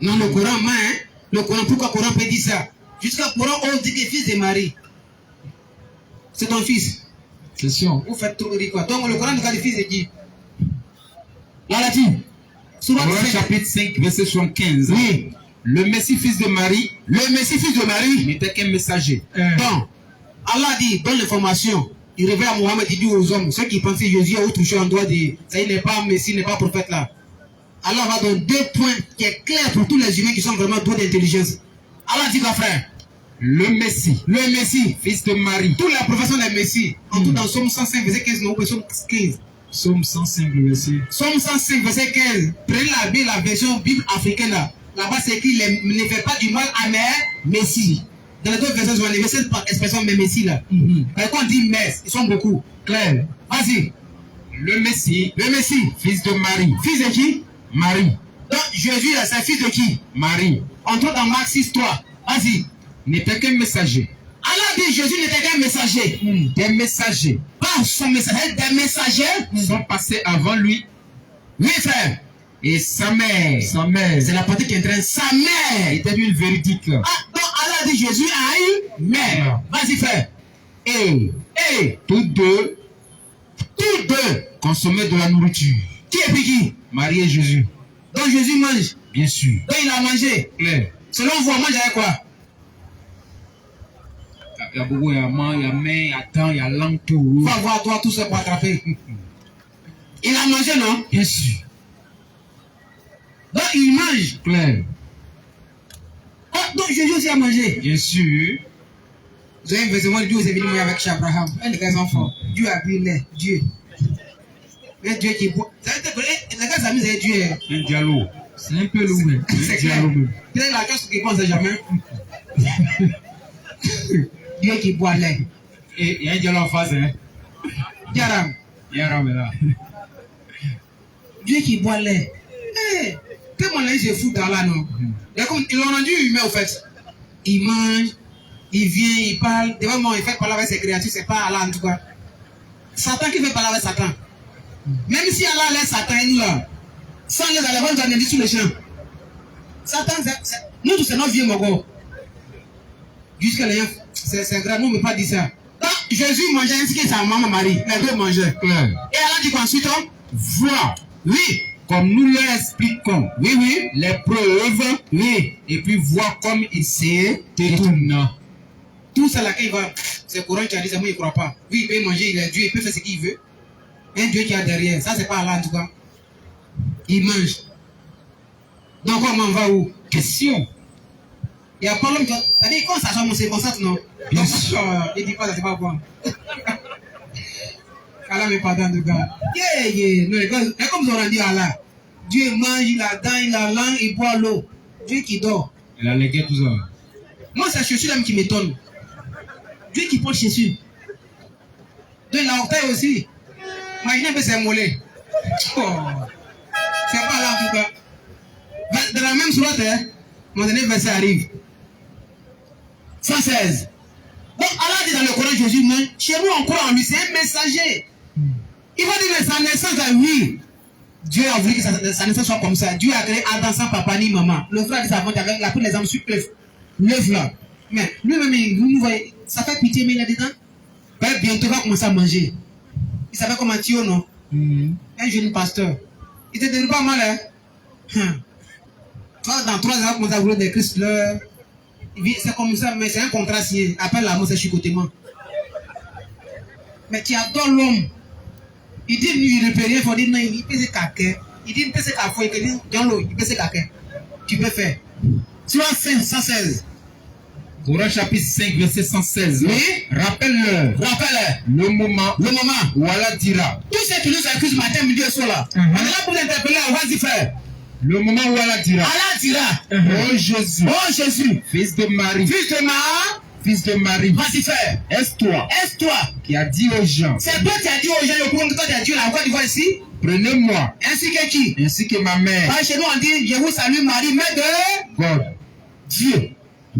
Non, le Coran, hein? Le Coran, pourquoi le Coran peut dire ça? Jusqu'à Coran, on dit que fils de Marie. C'est ton fils. Question. Vous faites trop rire quoi. Donc le Coran nous a dit fils de qui? Là, là, dit. Coran chapitre 5, verset 75. Oui. Le Messie fils de Marie. Le Messie fils de Marie n'était qu'un messager. Donc, Allah dit, donne l'information. Il révèle à Mohammed, il dit aux hommes, ceux qui pensaient Jésus a touché en doigt de ça, il n'est pas Messie, il n'est pas prophète là. Allah va donner 2 points qui est clair pour tous les humains qui sont vraiment doués d'intelligence. Allah dit quoi frère? Le Messie, fils de Marie. Tous les professeurs des Messie, en tout dans Somme 105, verset 15, non, Somme 15. Somme 105, verset. Somme 105, verset 15. Prenez la Bible, la version Bible africaine là. Là-bas, c'est écrit, ne fait pas du mal à mes Messie. Dans les deux versets, on a les versets par expression mes Messie là. Quand on dit mes, ils sont beaucoup. Clair. Vas-y. Le Messie, fils de Marie. Fils de qui? Marie. Donc, Jésus là, c'est fils de qui? Marie. Entre dans Marc 6, 3. Vas-y. N'était qu'un messager. Allah dit Jésus n'était qu'un messager. Des messagers. Pas son messager, des messagers sont passés avant lui. Oui, frère. Et sa mère. C'est la partie qui est en train. Sa mère était une véridique. Ah, donc Allah dit Jésus a une mère. Vas-y, frère. Et tous deux consommaient de la nourriture. Qui est puis qui? Marie et Jésus. Donc Jésus mange. Bien sûr. Donc il a mangé. Claire. Selon vous, on mange avec quoi? Il y a beaucoup, il y a main, il y a main, il y a temps, il y a langue, tout. Faut avoir toi tout ça pour attraper. Il a mangé, non? Bien sûr. Donc il mange. Clair. Oh, donc Jésus aussi a mangé. Bien sûr. Vous avez besoin de Dieu, vous avez venu avec Abraham. Les gars sont forts. Dieu a bu lait. Dieu. Mais Dieu qui boit. Les gars amis, c'est Dieu. Un dialogue. C'est un peu lourd. C'est clair. C'est la chose qui pense jamais. Dieu qui boit lait. Et il y a un dialogue en face, hein. Yaram. Yaram est là. Dieu qui boit lait. Eh, tellement là, il se fout dans là, non? Ils l'ont rendu humain, au fait. Il mange, il vient, il parle. Devant moi, il fait parler avec ses créatures, c'est pas Allah en tout cas. Satan qui fait parler avec Satan. Même si Allah laisse Satan, nous là, sans les éléments, nous allons dire sous les champs. Satan, nous tous, c'est notre vieux mogo. Jusqu'à là, c'est grave, nous ne pouvons pas dire ça. Donc, Jésus mangeait ainsi que sa maman Marie. Les deux mangeaient. Et Allah dit qu'ensuite, Vois. oui. Comme nous leur expliquons, Oui, oui. les preuves, Oui. et puis voir comme il s'est détourné. Tout ça là, quand il va, c'est courant qui a dit, c'est moi, il ne croit pas. Oui, il peut manger, il est Dieu, il peut faire ce qu'il veut. Un Dieu qui a derrière, ça c'est pas Allah en tout cas. Il mange. Donc on m'en va où? Question. Il y a pas l'homme qui a dit, quand ça change, c'est comme ça, non? Bien Donc, sûr. il dit pas, ça c'est pas bon. Allah me pardonne en tout cas. Yeah. Non, les gars, comme ils ont dit Allah, Dieu mange, il a dents, il a langue, il boit l'eau. Dieu qui dort. Il a légué tout ça. Moi, c'est Jésus-là qui m'étonne. Dieu qui porte Jésus. Dieu l'a orteil aussi. Imaginez un peu ses mollets. Oh. C'est pas là en tout cas. Dans la même sourate, mon dernier verset arrive. 116. Donc Allah dit dans le Coran, Jésus, mais chez nous on croit en lui, c'est un messager. Il va dire, mais sa naissance à lui. Dieu a voulu que sa naissance soit comme ça. Dieu a créé Adam sans papa ni maman. Le frère dit ça avant, il a pris les âmes sur l'œuf là. Mais lui-même, vous voyez, ça fait pitié, mais il a dedans. Bientôt, il va commencer à manger. Il s'appelle comme un tio, non? Un jeune pasteur. Il te dit pas mal, hein? Toi, dans 3 ans, il va commencer à vouloir des Christ là. C'est comme ça, mais c'est un contrat signé. Appelle l'amour, c'est chicotement. Mais tu adores l'homme. Il dit, il ne peut rien, il faut dire, non, il peut se caquer. Il dit, il peut se caquer, il dit, dans l'eau, il peut se caquer. Tu peux faire. Tu vas faire 116. Coran chapitre 5, verset 116. Oui. Rappelle-le. Rappelle-le. Le moment où Allah dira. Tous ceux qui nous accusent matin, midi et soir là. On est là pour l'interpeller, vas-y frère. Le moment où Allah dira. Allah dira. Oh Jésus. Oh Jésus. Fils de Marie. Fils de Marie. Vas-y frère. Est-ce toi qui a dit aux gens. C'est toi qui as dit aux gens, le monde, toi qui as dit la voix du voix ici. Prenez-moi. Ainsi que qui? Ainsi que ma mère. Chez nous on dit, je vous salue Marie, mère de God. Dieu.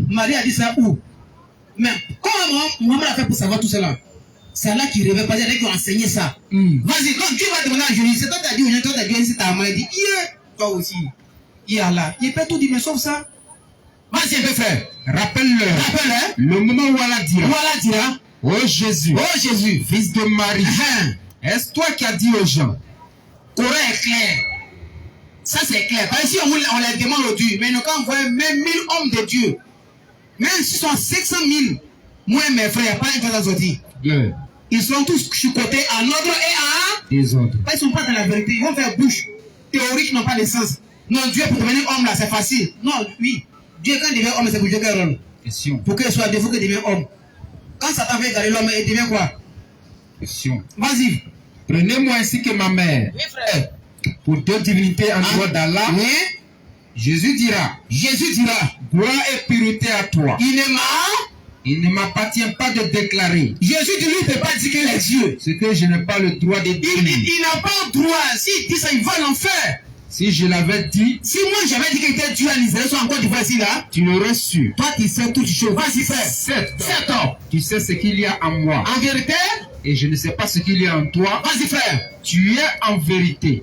Marie a dit ça où? Mais comment Mohamed a fait pour savoir tout cela? C'est là qu'il révèle, parce qu'il a enseigné ça. Vas-y, donc Dieu va demander à Jésus, c'est toi qui as dit aux gens, toi qui as dit, c'est ta mère, il dit, toi aussi. Il est là. Il peut tout dire, mais sauf ça. Vas-y un peu frère. Rappelle-le. Le moment où Allah dira. Oh Jésus. Fils de Marie. Est-ce toi qui as dit aux gens? Coran est clair. Ça c'est clair. Parce que si on les demande au Dieu, mais nous quand on voit même 1000 hommes de Dieu, même si ce sont 500 000, moi et mes frères, pas une chose à dire. Ils seront tous chicotés en ordre et en désordre. Ils ne sont pas dans la vérité. Ils vont faire bouche théorique, n'ont pas de sens. Non, Dieu pour devenir homme là, c'est facile. Non, oui. Dieu quand il devient homme, c'est pour jouer quel rôle? Question. Pour qu'il soit Dieu, il faut qu'il devienne homme. Quand Satan fait garder l'homme, il devient quoi? Question. Vas-y. Prenez-moi ainsi que ma mère. Oui, frère. Pour 2 divinités en dehors d'Allah. Oui. Jésus dira. Gloire et pureté à toi. Il ne m'appartient pas de déclarer. Jésus dit lui, il ne peut pas dire qu'il est Dieu. Ce que je n'ai pas le droit de dire. Il n'a pas le droit. S'il dit ça, il va l'enfer. Si je l'avais dit. Si moi j'avais dit qu'il était Dieu à l'Israël, soit encore du ici là. Tu l'aurais su. Toi, tu sais toutes choses. Vas-y, frère. 7 ans. Tu sais ce qu'il y a en moi. En vérité. Et je ne sais pas ce qu'il y a en toi. Vas-y, frère. Tu es en vérité.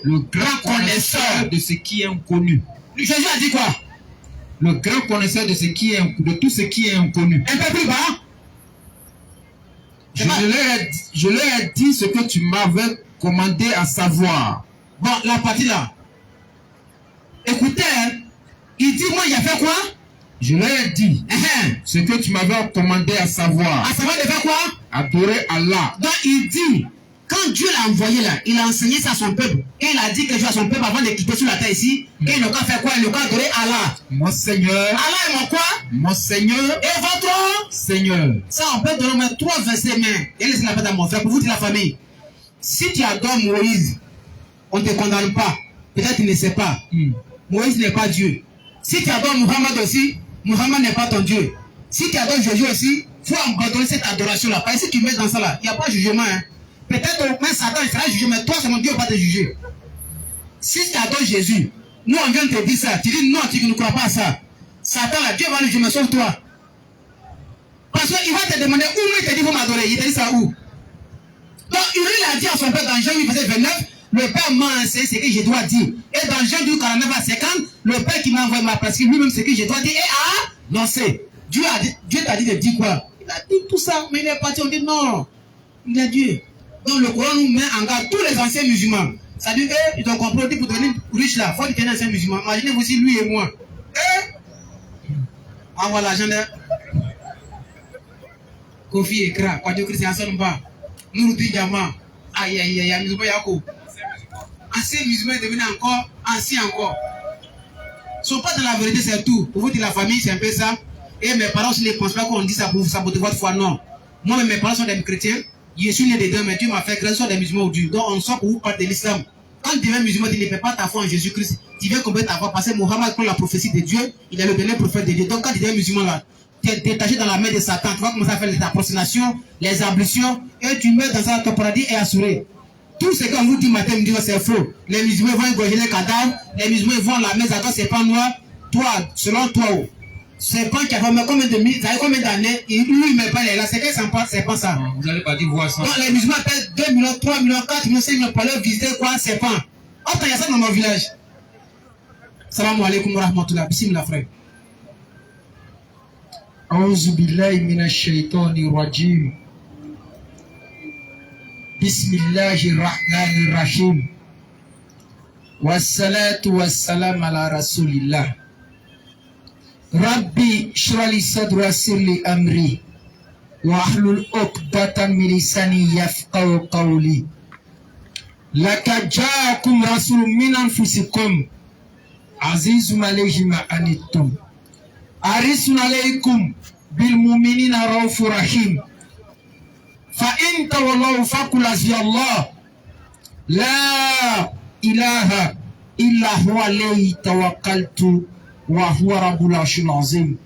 Le grand connaisseur de ce qui est inconnu. Jésus a dit quoi? Le grand connaisseur de tout ce qui est inconnu. Un peu plus bas. Je leur ai dit ce que tu m'avais commandé à savoir. Bon, la partie là. Écoutez, il dit moi il a fait quoi? Je leur ai dit ce que tu m'avais commandé à savoir. À savoir de faire quoi? Adorer Allah. Donc il dit, quand Quand Dieu l'a envoyé là, il a enseigné ça à son peuple. Et il a dit quelque chose à son peuple avant de quitter sur la terre ici. Qu'il n'a qu'à faire quoi? Il n'a qu'à adorer Allah. Mon Seigneur. Allah est mon quoi? Mon Seigneur. Et votre Seigneur. Ça, on peut donner même 3 versets, mais et laissez la paix à mon frère pour vous dire la famille. Si tu adores Moïse, on ne te condamne pas. Peut-être tu ne sais pas. Moïse n'est pas Dieu. Si tu adores Muhammad aussi, Muhammad n'est pas ton Dieu. Si tu adores Jésus aussi, il faut abandonner cette adoration-là. Parce que si tu mets dans ça là, il n'y a pas de jugement. Hein. Peut-être même Satan il sera jugé, mais toi, c'est mon Dieu, va te juger. Si tu adores Jésus, nous on vient de te dire ça. Tu dis non, tu ne crois pas à ça. Satan là, Dieu va le juger, mais sauf toi. Parce qu'il va te demander où il te dit, vous m'adorez. Il te dit ça où? Donc, il a dit à son père dans Jean 8, verset 29, le Père m'a enseigné ce que je dois dire. Et dans Jean 12, 49 à 50, le Père qui m'a envoyé m'a prescrit lui-même ce que je dois dire et a annoncé. Dieu t'a dit de dire quoi? Il a dit tout ça, mais il est parti, on dit non. Il est Dieu. Donc le Coran nous met en garde tous les anciens musulmans. Ça dit, ils ont compris pour devenir riche là. Il faut devenir ancien musulman. Imaginez-vous si lui et moi. Envoie l'argent de Kofi Ekra, quoi Dieu Christ, Hassan Ba, Nourouti Diamant, aïe aïe aïe, musulman Yako. Ancien musulman est devenu encore ancien encore. Ils ne sont pas dans la vérité, c'est tout. Pour vous dire la famille, c'est un peu ça. Et mes parents aussi ne pensent pas qu'on dit ça pour vous saboter votre foi, non. Moi, mes parents sont des chrétiens. Je suis né dedans, mais Dieu m'a fait grâce à des musulmans aujourd'hui. Donc, on sort pour vous parler de l'islam. Quand tu deviens musulman, tu ne perds pas ta foi en Jésus-Christ. Tu viens comprendre ta foi parce que Mohammed prend la prophétie de Dieu. Il est le dernier prophète de Dieu. Donc, quand tu deviens musulman là, tu es détaché dans la main de Satan. Tu vas commencer à faire les approximations, les ablutions, et tu mets dans ça, ton paradis est assuré. Tout ce qu'on vous dit matin, c'est faux. Les musulmans vont égorger les cadavres, les musulmans vont la maison, c'est pas noir. Toi, selon toi, c'est pas qui a fait combien d'années, lui, il ne met pas les là, c'est que c'est pas ça. Vous n'allez pas dire voir ça. Donc, les musulmans payent 2 millions, 3 millions, 4 millions, 5 millions pour leur visiter quoi, c'est pas. Oh, il y a ça dans mon village. Salam alaikum wa rahmatullah. Bismillah, frère. أعوذ بالله من الشيطان الرجيم بسم الله الرحمن الرحيم والصلاة والسلام على رسول الله ربي اشرح لي صدري ويسر لي أمري واحلل عقدة من لساني يفقهوا قولي لقد جاءكم رسول من أنفسكم عزيز عليه ما عنتم حريص عليكم بالمؤمنين رؤوف رحيم فإن تولوا فقل حسبي الله لا إله إلا هو عليه توكلت وهو رب العرش العظيم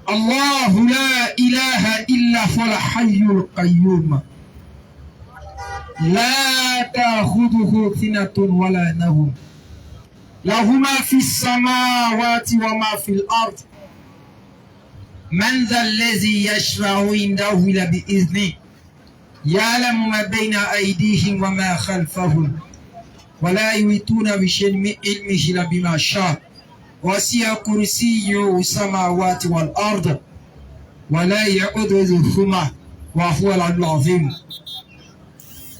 الله لا إله إلا هو الحي القيوم لا تأخذه سنة ولا نوم له ما في السماوات وما في الأرض من ذا الذي يشفع عنده إلا بإذنه يعلم ما بين أيديهم وما خلفهم ولا يحيطون بشيء من علمه إلا بما شاء وسع كرسيه السماوات والأرض ولا يؤوده حفظهما وهو العلي العظيم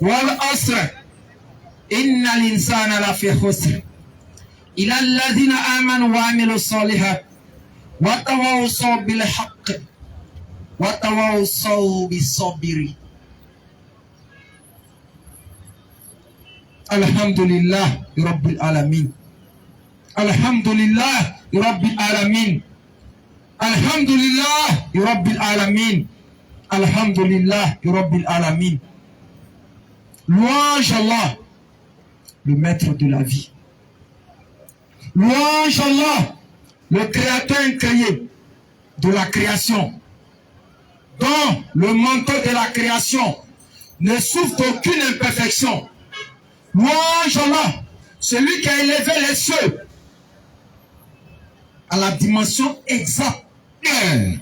والعصر إن الإنسان لفي خسر إلى الذين آمنوا وعملوا الصالحات وتواصوا بالحق وتواصوا بالصبر الحمد لله رب العالمين الحمد لله رب العالمين الحمد لله رب العالمين الحمد لله رب العالمين Louange Allah, le maître de la vie. Louange Allah, le créateur incréé de la création, dont le manteau de la création ne souffre d'aucune imperfection. Louange Allah, celui qui a élevé les cieux à la dimension exacte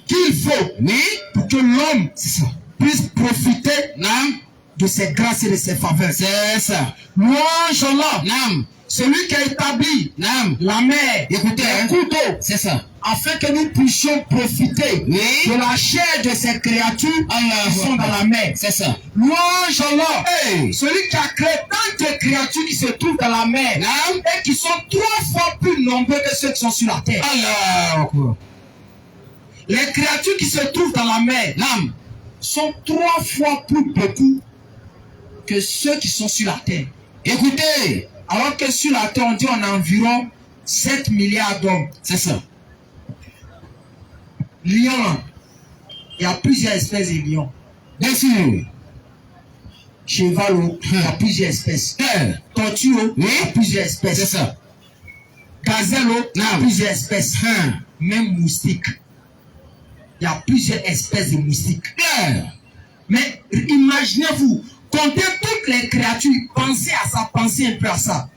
qu'il faut pour que l'homme puisse profiter de ses grâces et de ses faveurs. C'est ça. Louange Allah, celui qui a établi la mer, écoutez, un couteau, c'est ça, afin que nous puissions profiter de la chair de ces créatures qui sont dans la mer. C'est ça. Louange Allah, celui qui a créé tant de créatures qui se trouvent dans la mer et qui sont 3 fois plus nombreux que ceux qui sont sur la terre. Allah. Les créatures qui se trouvent dans la mer sont 3 fois plus beaucoup que ceux qui sont sur la terre. Écoutez, alors que sur la terre, on dit on a environ 7 milliards d'hommes. C'est ça. Lion, il y a plusieurs espèces de lions. Bien sûr. Cheval, il y a plusieurs espèces. Tortue, il y a plusieurs espèces. C'est ça. Gazelle, il y a plusieurs espèces. Même moustique. Il y a plusieurs espèces de moustiques. Mais imaginez-vous, comptez toutes les créatures, pensez à ça, pensez un peu à ça.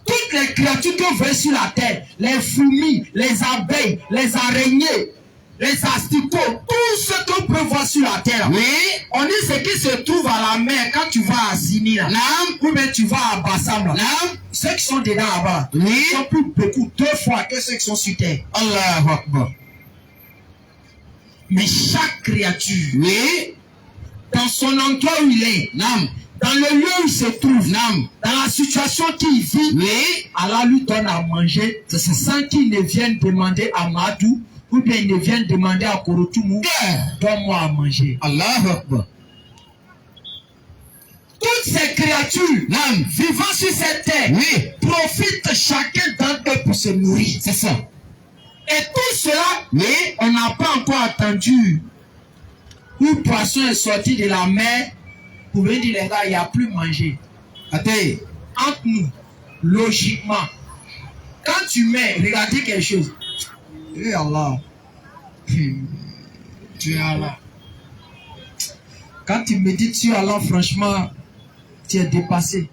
Toutes les créatures que vous voyez sur la terre, les fourmis, les abeilles, les araignées, les asticots, tout ce que vous pouvez voir sur la terre. Oui. On dit ce qui se trouve à la mer quand tu vas à Sini, ou bien tu vas à Bassam. Ceux qui sont dedans là-bas, oui, sont plus beaucoup, 2 fois que ceux qui sont sur terre. Allahu Akbar. Mais chaque créature, oui, dans son endroit où il est, dans le lieu où il se trouve, dans la situation qu'il vit, oui, Allah lui donne à manger sans qu'il ne vienne demander à Madou ou bien il ne vienne demander à Korotumu, donne-moi à manger. Allahu Akbar. Toutes ces créatures vivant sur cette terre, oui, profitent chacun d'entre eux pour se nourrir. C'est ça. Et tout cela, oui, on n'a pas encore attendu où le poisson est sorti de la mer pour venir dire les gars, il n'y a plus manger. Attendez, entre nous, logiquement, quand tu mets, regardez quelque chose. Eh Allah, tu es Allah. Quand tu médites sur Allah, franchement, tu es dépassé.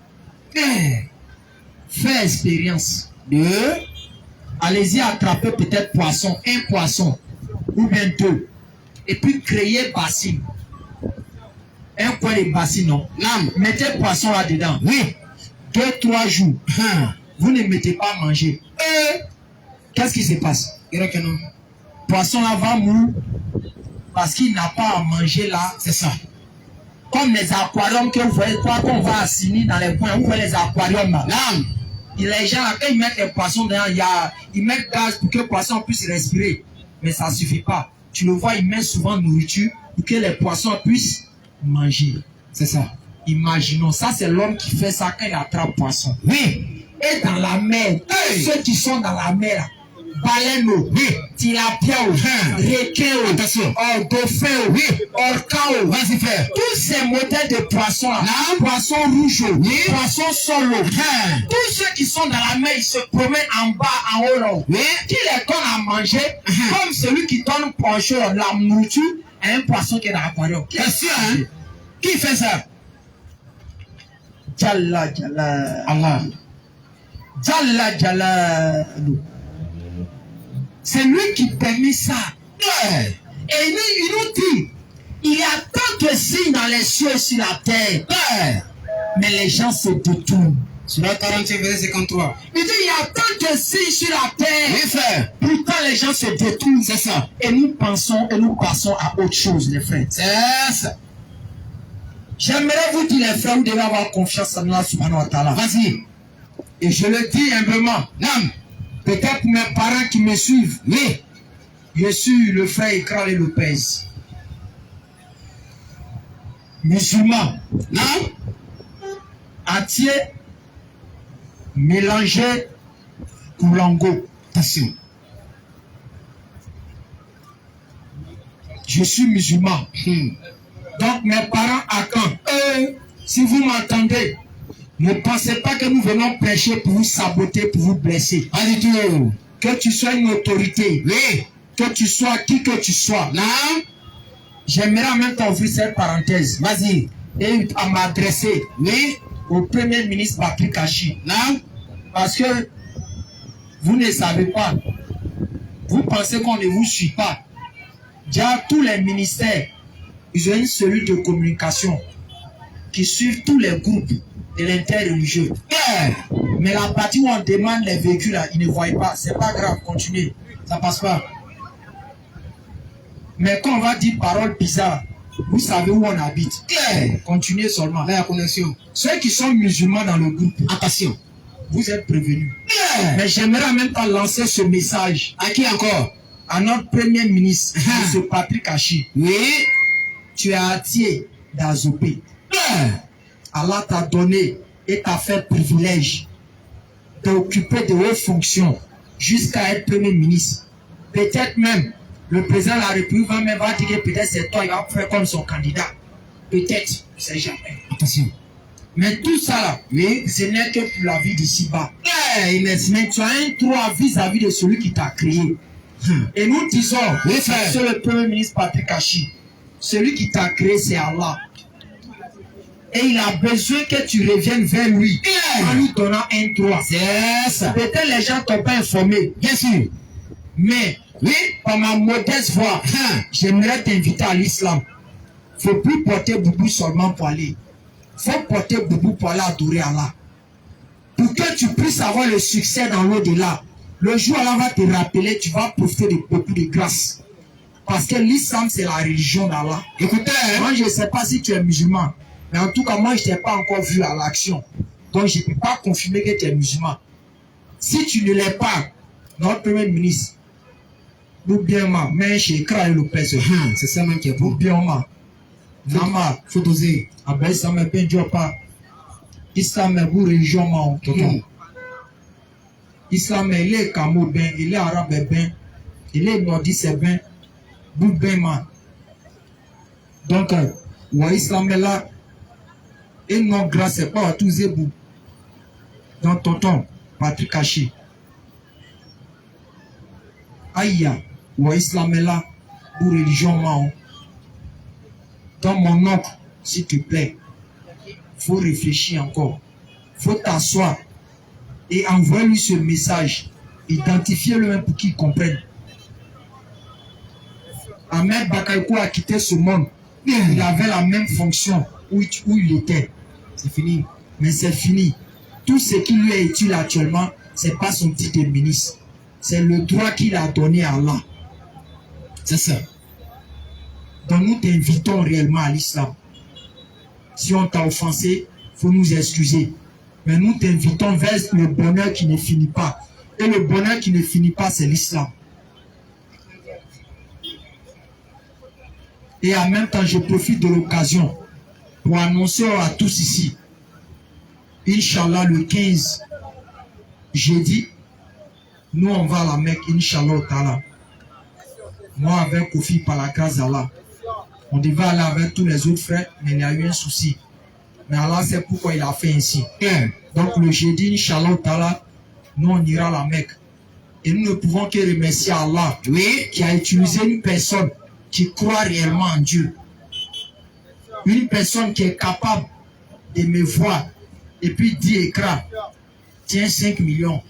Fais expérience. Allez-y attraper peut-être poisson, un poisson, ou bien 2. Et puis créer bassine. Un coin de bassine, non. Mettez poisson là-dedans. Oui. 2-3 jours. Vous ne mettez pas à manger. Qu'est-ce qui se passe? Poisson là va mourir parce qu'il n'a pas à manger là. C'est ça. Comme les aquariums que vous voyez, quoi qu'on va assigner dans les coins, vous voyez les aquariums là. Les gens, quand ils mettent les poissons dedans, ils mettent gaz pour que le poisson puisse respirer. Mais ça ne suffit pas. Tu le vois, ils mettent souvent nourriture pour que les poissons puissent manger. C'est ça. Imaginons, ça c'est l'homme qui fait ça quand il attrape poisson. Oui. Et dans la mer, ceux qui sont dans la mer, baleine, oui, tilapia, requin, dauphin, oui, orca, vas-y faire. Tous ces modèles de poissons là, poissons rouges, oui, poissons solo, tous ceux qui sont dans la mer, ils se promènent en bas, en haut là, oui, qui les donne à manger, comme celui qui donne la nourriture à un poisson qui est dans l'aquarium. Question, hein? Qui fait ça? Jalla Jalla Allah. Jalla Jalla. C'est lui qui permet ça. Et il nous dit, il y a tant de signes dans les cieux et sur la terre. Mais les gens se détournent. Sur la 45, verset 53. Il dit, il y a tant de signes sur la terre. Oui, frère. Pourtant, les gens se détournent. C'est ça. Et nous pensons et nous passons à autre chose, les frères. C'est ça. J'aimerais vous dire, les frères, vous devez avoir confiance en Allah subhanahu wa ta'ala. Vas-y. Et je le dis humblement. Peut-être mes parents qui me suivent. Mais je suis le frère Ikral Lopez. Musulman. Atier. Mélangé. Koulango. Attention. Je suis musulman. Donc mes parents attendent. Si vous m'entendez, ne pensez pas que nous venons prêcher pour vous saboter, pour vous blesser. Pas du tout. Que tu sois une autorité, oui, que tu sois qui que tu sois. J'aimerais en même temps ouvrir cette parenthèse. Vas-y. Et à m'adresser, oui, au Premier ministre Bakri Kashi. Parce que vous ne savez pas. Vous pensez qu'on ne vous suit pas. Déjà, tous les ministères, ils ont une cellule de communication qui suivent tous les groupes de l'interreligieux. Mais la partie où on demande les véhicules, là, ils ne voient pas. C'est pas grave, continuez. Ça passe pas. Mais quand on va dire paroles bizarres, vous savez où on habite. Continuez seulement. Là, la connexion. Ceux qui sont musulmans dans le groupe, attention, vous êtes prévenus. Mais j'aimerais en même temps lancer ce message. À qui encore? À notre Premier ministre, M. Patrick Kashi. Oui. Tu es Atier d'Azopé. Allah t'a donné et t'a fait privilège d'occuper de hautes fonctions jusqu'à être Premier ministre. Peut-être même, le président de la République va dire que peut-être c'est toi, il va faire comme son candidat. Peut-être, je ne sais jamais. Attention. Mais tout ça là, oui, ce n'est que pour la vie d'ici-bas. Mais tu as un droit vis-à-vis de celui qui t'a créé. Et nous disons, c'est le Premier ministre Patrick Achi. Celui qui t'a créé, c'est Allah. Et il a besoin que tu reviennes vers lui en lui donnant un droit. C'est ça. Peut-être les gens ne t'ont pas informé. Bien sûr. Mais, oui, par ma modeste voix, j'aimerais t'inviter à l'islam. Il ne faut plus porter boubou seulement pour aller. Il faut porter boubou pour aller adorer Allah. Pour que tu puisses avoir le succès dans l'au-delà. Le jour où Allah va te rappeler, tu vas profiter de beaucoup de grâce. Parce que l'islam, c'est la religion d'Allah. Écoutez, moi, je ne sais pas si tu es musulman. Mais en tout cas, moi, je ne t'ai pas encore vu à l'action. Donc, je ne peux pas confirmer que tu es musulman. Si tu ne l'es pas, notre Premier ministre, nous bien mal, mais chez Kra et Lopez, c'est ça même qui est bon. nous bien mal. Nama, Faut doser. abe islam est bien pas. Islam est pour religion, man. Islam est, il est Kamo ben, il est arabe ben, il est nordiste ben, bou ben man. Donc, ouais, Islam est là, et non grâce, c'est pas à tous les bouts. Donc, tonton, Patrick Achi. Aïe, ouais, Islam est là, pour religion, man. Donc, mon oncle, s'il te plaît, faut réfléchir encore. Faut t'asseoir et envoyer-lui ce message. Identifiez-le même pour qu'il comprenne. Ahmed Bakayoko a quitté ce monde. Il avait la même fonction où il était. C'est fini. Mais c'est fini. Tout ce qui lui est utile actuellement, c'est pas son titre de ministre. C'est le droit qu'il a donné à Allah. C'est ça. Donc nous t'invitons réellement à l'islam. Si on t'a offensé, il faut nous excuser. Mais nous t'invitons vers le bonheur qui ne finit pas. Et le bonheur qui ne finit pas, c'est l'islam. Et en même temps, je profite de l'occasion pour annoncer à tous ici, Inch'Allah, le 15 jeudi, nous on va à la Mecque, Inch'Allah Ta'ala. Moi avec Kofi, par la grâce d'Allah. On devait aller avec tous les autres frères, mais il y a eu un souci. Mais Allah sait pourquoi il a fait ainsi. Donc le jeudi, Inch'Allah Ta'ala, nous on ira à la Mecque. Et nous ne pouvons que remercier Allah, qui a utilisé une personne qui croit réellement en Dieu. Une personne qui est capable de me voir et puis dire écran, tiens 5 millions,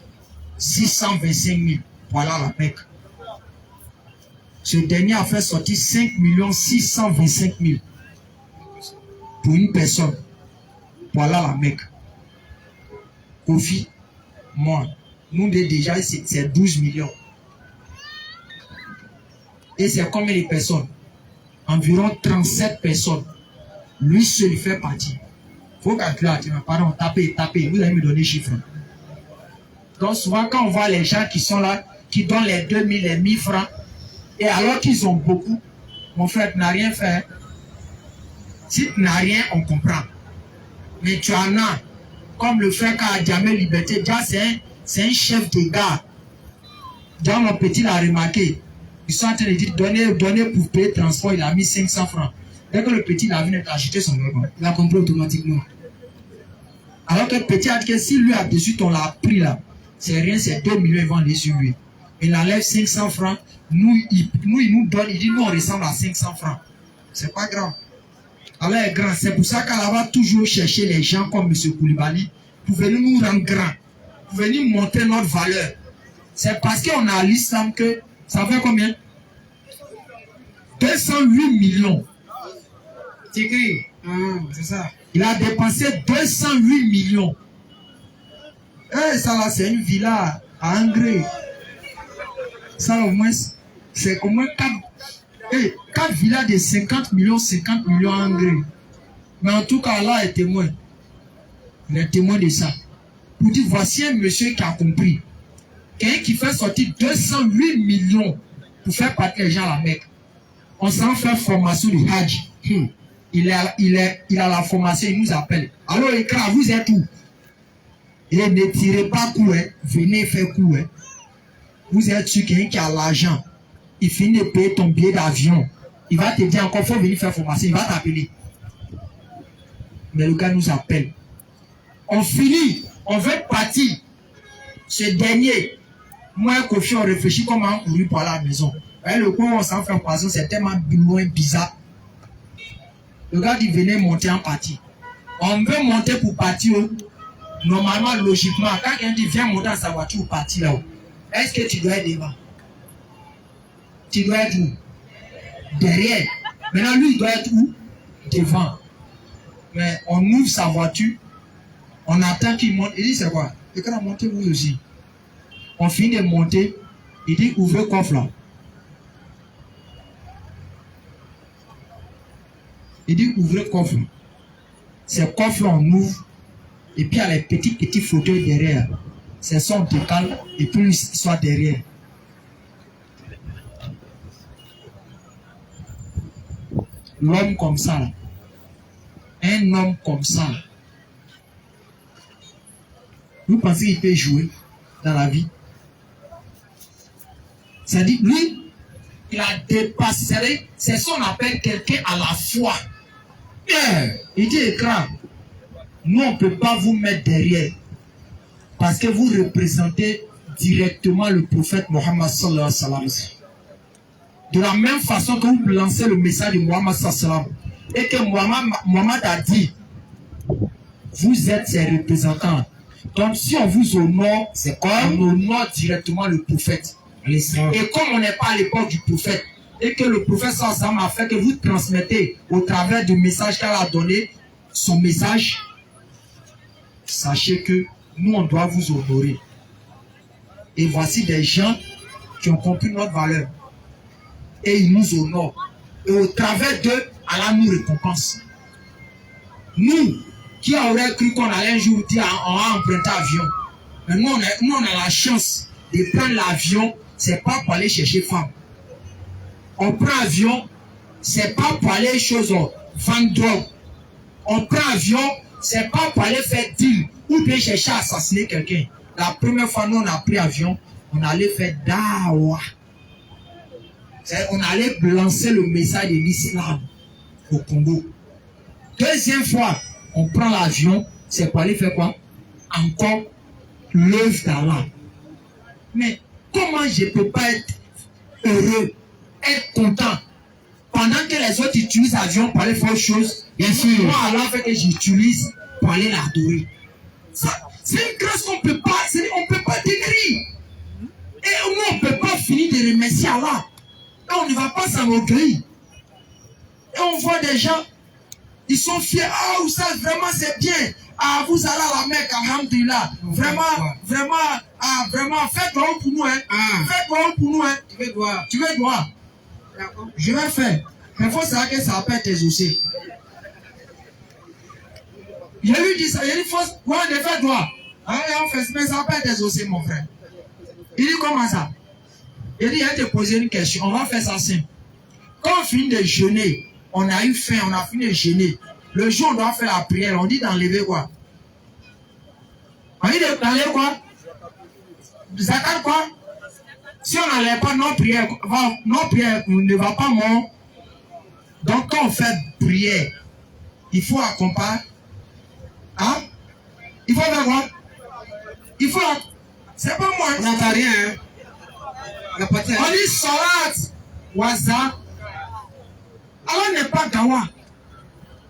625 000, voilà la Mecque. Ce dernier a fait sortir 5 625 000 pour une personne. Voilà la Mecque. Kofi, moi, nous déjà c'est 12 millions. Et c'est combien de personnes? Environ 37 personnes. Lui seul fait partie. Il faut calculer, pardon, tapez, vous allez me donner les chiffres. Donc souvent quand on voit les gens qui sont là, qui donnent les 2000, les 1000 francs, et alors qu'ils ont beaucoup, mon frère, tu n'as rien fait. Si tu n'as rien, on comprend. Mais tu en as, comme le frère qu'a Diamé Liberté, déjà c'est un chef de gare. Déjà mon petit l'a remarqué. Ils sont en train de dire, donner pour payer le transport, il a mis 500 francs. Dès que le petit l'a venu acheter son wagon, Il a compris automatiquement. alors que le petit a dit que si lui a dessus, on l'a pris là, c'est rien, c'est 2 millions, ils vont aller sur lui. Il enlève 500 francs, il nous donne, il dit, nous on ressemble à 500 francs. C'est pas grave. Allah est grand. C'est pour ça qu'Allah va toujours chercher les gens comme M. Koulibaly pour venir nous rendre grands, pour venir montrer notre valeur. C'est parce qu'on a l'islam que ça fait combien? 208 millions. C'est écrit. C'est ça. Il a dépensé 208 millions. Eh, ça là, c'est une villa à Angré. Ça au moins, c'est au moins 4 villas de 50 millions à Angré. Mais en tout cas, Allah est témoin. Il est témoin de ça. Pour dire, voici un monsieur qui a compris. Quelqu'un qui fait sortir 208 millions pour faire partir les gens à la Mecque. On s'en fait formation du Hajj. il a la formation, il nous appelle. Alors, écran, vous êtes où? Et ne tirez pas coup, hein. Venez faire coup. Hein. Vous êtes sûr quelqu'un qui a l'argent. Il finit de payer ton billet d'avion. Il va te dire encore, il faut venir faire formation. Il va t'appeler. Mais le gars nous appelle. On finit. On veut partir. Ce dernier, moi et Kofi, on réfléchit comment courir par la maison. Et le coup, on s'en fait poisson, c'est tellement loin, bizarre. Le gars dit, venez monter en partie. On veut monter pour partir. Normalement, logiquement, quand quelqu'un dit, viens monter dans sa voiture pour partir là-haut, est-ce que tu dois être devant? Tu dois être où? Derrière. Maintenant, lui, il doit être où? Devant. Mais on ouvre sa voiture, on attend qu'il monte. Il dit, c'est quoi? Et quand on monte, vous aussi. On finit de monter, il dit, ouvrez le coffre là. Il dit, ouvrez le coffre. Ce coffre là, on ouvre, et puis il y a les petits fauteuils derrière. C'est son décale, et puis lui, soit derrière. L'homme comme ça, là. Un homme comme ça, là. Vous pensez qu'il peut jouer dans la vie? C'est-à-dire, lui, il a dépassé. C'est-à-dire, c'est ce qu'on appelle quelqu'un à la foi. Il dit, écran, nous, on ne peut pas vous mettre derrière. Parce que vous représentez directement le prophète Mohammed sallallahu alayhi wa sallam. De la même façon que vous lancez le message de Mohammed sallallahu alayhi wa sallam. Et que Mohammed a dit, vous êtes ses représentants. Donc si on vous honore, c'est quoi? On honore directement le prophète. Et comme on n'est pas à l'époque du prophète, et que le prophète sallallahu alayhi wa sallam a fait que vous transmettez au travers du message qu'elle a donné, son message, sachez que nous on doit vous honorer. Et voici des gens qui ont compris notre valeur. Et ils nous honorent. Et au travers d'eux, Allah nous récompense. Nous, qui auraient cru qu'on allait un jour dire on a emprunté l'avion. Mais nous on a la chance de prendre l'avion, c'est pas pour aller chercher femme. On prend l'avion, c'est pas pour aller vendre drogue. On prend l'avion, c'est pas pour aller faire deal ou bien chercher à assassiner quelqu'un. La première fois, nous on a pris l'avion, on allait faire dawa. On allait lancer le message de l'islam au Congo. Deuxième fois, on prend l'avion, c'est pour aller faire quoi? Encore l'œuvre d'Allah. Mais comment je ne peux pas être heureux, être content, pendant que les autres utilisent l'avion pour aller faire autre chose? Bien sûr. Moi, Allah fait que j'utilise pour aller l'adorer. C'est une grâce qu'on ne peut pas décrire. Et nous, on ne peut pas finir de remercier Allah. Et on ne va pas s'enorgueillir. Et on voit des gens, ils sont fiers. Ah, ça, vraiment, c'est bien. Ah, vous allez à la Mecque, alhamdulillah. Vraiment, faites droit pour nous, hein. Faites droit pour nous, hein. Tu veux droit. Je vais faire. Mais il faut savoir que ça va pas être exaucé. Je lui dis ça, il dit, on va faire droit. Ah, on fait, mais ça va pas être exaucé, mon frère. Il dit, comment ça? Il dit, il va te poser une question, on va faire ça simple. Quand on finit de jeûner, on a eu faim, on a fini de jeûner. Le jour, on doit faire la prière, on dit d'enlever quoi? On dit d'enlever quoi? Zakat quoi? Si on n'enlève pas nos prières ne va pas mort. Donc quand on fait prière, il faut accompagner. Hein? Il faut faire quoi? Il faut. C'est pas moi. On n'entend rien. Hein? On dit salat, waza. Alors n'est pas gawa.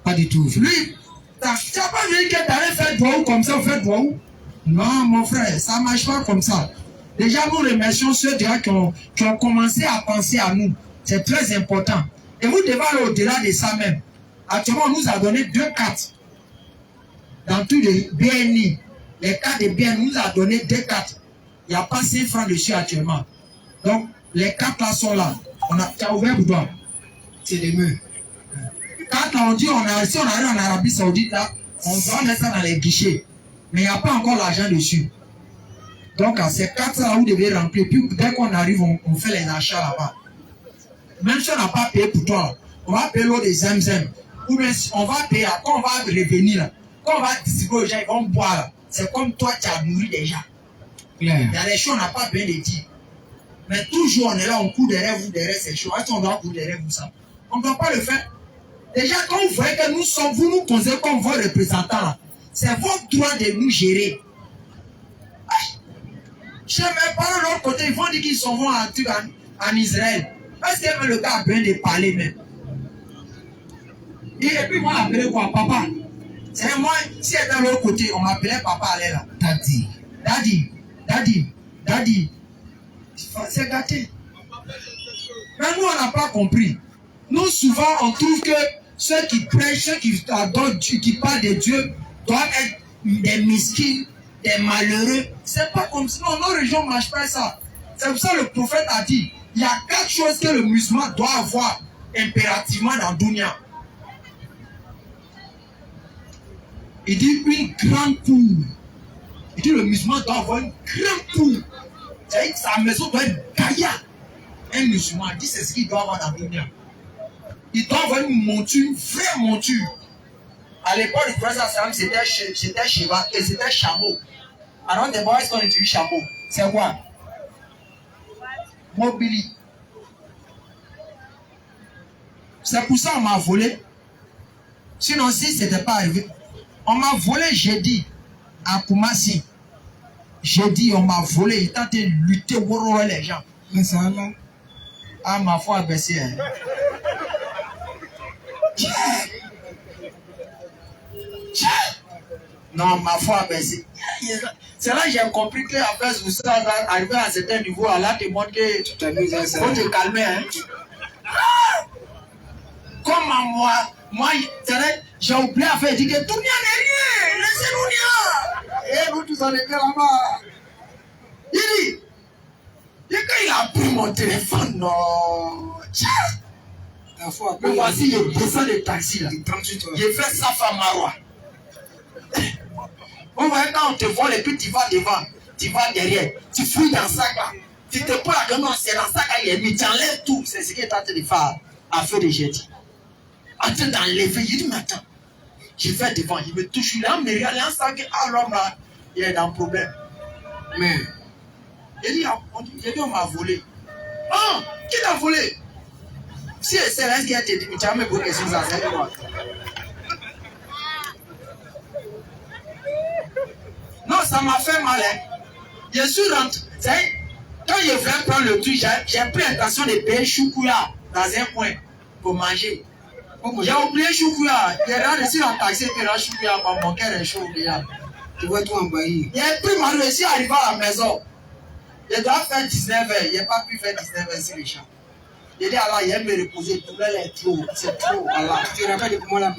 Pas du tout. Lui, tu n'as pas vu que tu allais faire droit comme ça, ou faire droit où? Non, mon frère, ça ne marche pas comme ça. Déjà, nous remercions ceux déjà qui ont commencé à penser à nous. C'est très important. Et vous devez aller au-delà de ça même. Actuellement, on nous a donné 2 cartes. Dans tous les BNI, les cartes de BNI, nous a donné 2 cartes. Il n'y a pas 5 francs dessus actuellement. Donc, les cartes là sont là. Tu as ouvert pour toi. C'est des murs. Quand on dit, si on arrive en Arabie Saoudite, là, on doit mettre ça dans les guichets. Mais il n'y a pas encore l'argent dessus. Donc, ces cartes-là, vous devez remplir. Puis, dès qu'on arrive, on fait les achats là-bas. Même si on n'a pas payé pour toi, on va payer l'eau des Zemzem. Ou bien on va payer, quand on va revenir, là, quand on va distribuer aux gens, ils vont boire. C'est comme toi, tu as nourri déjà. Il y a des choses, on n'a pas besoin de dire. Mais toujours, on est là, on court derrière vous, derrière ces choses. Est-ce qu'on doit courir derrière vous ça? On ne doit pas le faire. Déjà, quand vous voyez que nous sommes, vous nous considérez comme vos représentants, c'est votre droit de nous gérer. Chez mes parents, de l'autre côté, ils vont dire qu'ils sont en Israël. Est-ce que le gars a besoin de parler même? Et puis moi, appelé quoi? Papa. C'est moi, si elle est de l'autre côté, on m'appelait papa, elle est là. Daddy. Daddy. Daddy. Daddy. C'est gâté. Mais nous, on n'a pas compris. Nous, souvent, on trouve que ceux qui prêchent, ceux qui adorent Dieu, qui parlent de Dieu, doivent être des misquins, des malheureux. C'est pas comme ça. Non, nos régions ne marchent pas ça. C'est pour ça que le prophète a dit, il y a 4 choses que le musulman doit avoir impérativement dans le dunya. Il dit une grande cour. Il dit le musulman doit avoir une grande cour. C'est-à-dire que sa maison doit être gaillard. Un musulman dit c'est ce qu'il doit avoir dans le dunya. Il doit avoir une monture, une vraie monture. À l'époque du prophète c'était cheval et c'était chameau. Alors des boys qu'on utilise chameau. C'est quoi? Mobili. C'est pour ça qu'on m'a volé. Sinon si ce n'était pas arrivé. On m'a volé jeudi à Koumassi. Jeudi on m'a volé. Il tentait de lutter pour les gens. Mais ça là. Ah ma foi a baissé. Hein. Non, ma foi a baissé. C'est là que j'ai compris que après ça, arrivé à un certain niveau, Allah te montre que tu faut te calmer. Hein? Comme moi j'ai oublié à faire, il dit que tout n'est rien, laissez-nous rien. Et nous tous on était là-bas. Il dit qu'il a pris mon téléphone, non. Mais voici, je descends le taxi là. J'ai fait ça à Marwa. Vous voyez, quand on te vole et puis tu vas devant, tu vas derrière, tu fouilles dans le sac là. Tu te prends la non, c'est dans le sac là, il est mis, tu enlèves tout. C'est ce qu'il est en train de faire à feu de jeudi. En train d'enlever, il dit, mais attends, je vais devant, il me touche, il a me regarde, il a un sac, ah l'homme là, il est dans le problème. Mais, il dit, on m'a volé. Ah, qui t'a volé? Si c'est là qui a été dit, tu as même beaucoup de questions à faire. Non, ça m'a fait mal. Hein. Je suis rentré. Quand je voulais prendre le truc, j'ai pris l'intention de payer choukouya dans un coin pour manger. J'ai oublié choukouya. J'ai réussi à taxer pour la choukouya, mon cœur est chaud. Tu vois tout envoyer. J'ai pris ma réussi à arriver à la maison. Je dois faire 19h. Je n'ai pas pu faire 19h sur les champs. J'ai dit Allah, il aime me reposer. Tout là est trop. C'est trop. Allah. Tu te rappelles de comment là?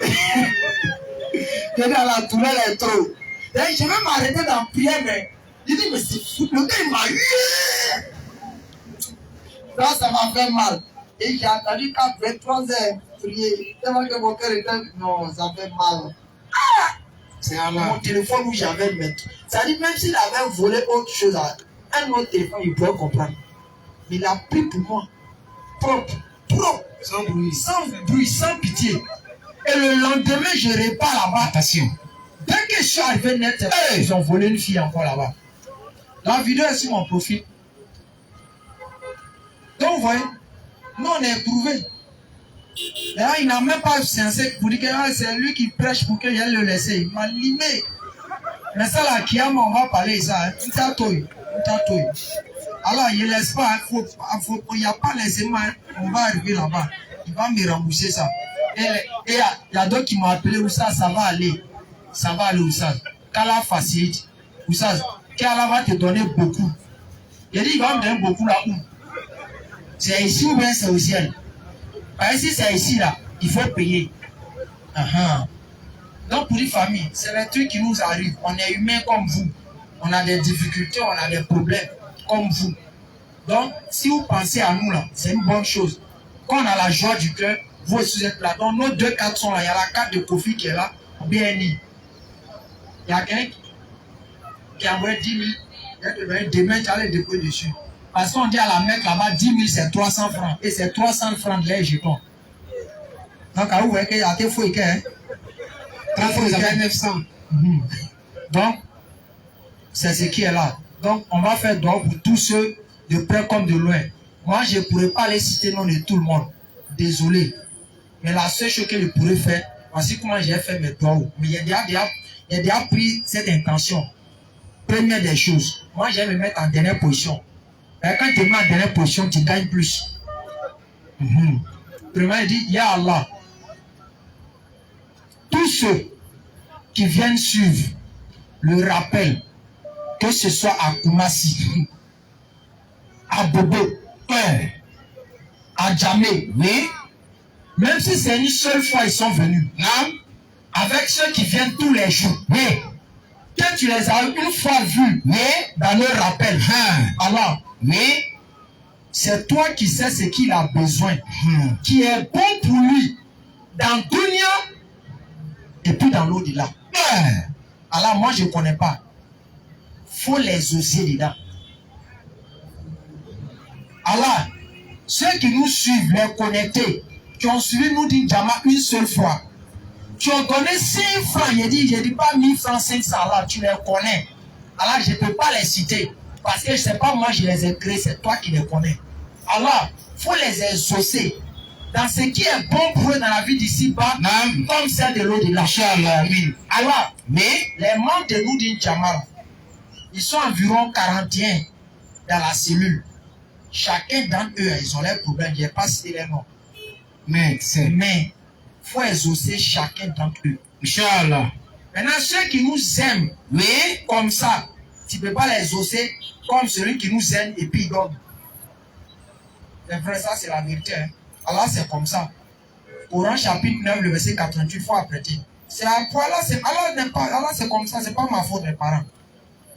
J'ai dit Allah, tout là est trop. Je vais m'arrêter dans la prière, mais je dis, mais c'est fou, le gars il m'a eu. Là, ça m'a fait mal. Et j'ai attendu qu'à 23h, prier. Tellement que mon cœur était. Non, ça fait mal. Ah! C'est mon téléphone où j'avais le mettre. Ça dit, même s'il avait volé autre chose, un autre téléphone, il pourrait comprendre. Mais il a pris pour moi. Propre. Sans bruit, sans pitié. Et le lendemain, je repars là-bas. Attention. Dès que je suis arrivé net, ils ont volé une fille encore là-bas. La vidéo est sur mon profil. Donc, vous voyez, nous on est éprouvé. Là, il n'a même pas censé pour dire que c'est lui qui prêche pour qu'il aille le laisser. Il m'a limé. Mais ça, là, Kiyama, on va parler de ça. Tout à toi. Alors, il ne laisse pas. Il n'y a pas laissement. On va arriver là-bas. Il va me rembourser ça. Et il y a d'autres qui m'ont appelé où ça va aller. Ça va aller où ça? Qu'Allah facilite. Où ça? Qu'Allah va te donner beaucoup. Il dit, il va me donner beaucoup là où? C'est ici ou bien c'est au ciel? Parce que si c'est ici là, il faut payer. Donc pour les familles, c'est les trucs qui nous arrivent. On est humains comme vous. On a des difficultés, on a des problèmes comme vous. Donc, si vous pensez à nous là, c'est une bonne chose. Quand on a la joie du cœur, vous aussi êtes là. Donc nos 2 cartes sont là. Il y a la carte de Kofi qui est là, BNI. Il y a quelqu'un qui a envoyé 10 000. Demain, tu as les dépôts dessus. Parce qu'on dit à la Mecque là-bas, 10 000 c'est 300 francs. Et c'est 300 francs de les jetons. Donc, vous voyez qu'il y a des fois, il y a 900. Donc, c'est ce qui est là. Donc, on va faire don pour tous ceux de près comme de loin. Moi, je ne pourrais pas les citer nom de tout le monde. Désolé. Mais la seule chose que je pourrais faire, voici comment j'ai fait mes dons. Mais il y a déjà pris cette intention. Première des choses, moi, je vais me mettre en dernière position. Et quand tu te mets en dernière position, tu gagnes plus. Premièrement, il dit, Ya Allah, tous ceux qui viennent suivre le rappel, que ce soit à Koumassi, à Bobo, à Djamé, oui, même si c'est une seule fois ils sont venus, non? Avec ceux qui viennent tous les jours, oui, que tu les as une fois vus, oui, dans le rappel, alors, oui, c'est toi qui sais ce qu'il a besoin, qui est bon pour lui, dans Dunia, et puis dans l'au-delà. Alors moi je ne connais pas. Faut les oser dedans. Alors, ceux qui nous suivent, les connectés, qui ont suivi nous d'une Jama une seule fois, qui ont donné 5 francs, je dis pas 1000 francs, 500, là, tu les connais. Alors je ne peux pas les citer, parce que ce n'est pas moi qui les ai créés, c'est toi qui les connais. Alors, il faut les exaucer dans ce qui est bon pour eux dans la vie d'ici-bas, comme celle de l'au-delà. Alors, mais les membres de nous d'une Jama, ils sont environ 41 dans la cellule. Chacun d'entre eux, ils ont leurs problèmes. Je n'ai pas cité les noms. Mais il faut exaucer chacun d'entre eux. Inch'Allah. Maintenant, ceux qui nous aiment, mais comme ça, tu ne peux pas les exaucer comme celui qui nous aime et puis il donne. C'est vrai, ça c'est la vérité. Hein. Allah, c'est comme ça. Coran chapitre 9, le verset 88, il faut apprêter. C'est Allah, c'est comme ça, c'est pas ma faute, mes parents.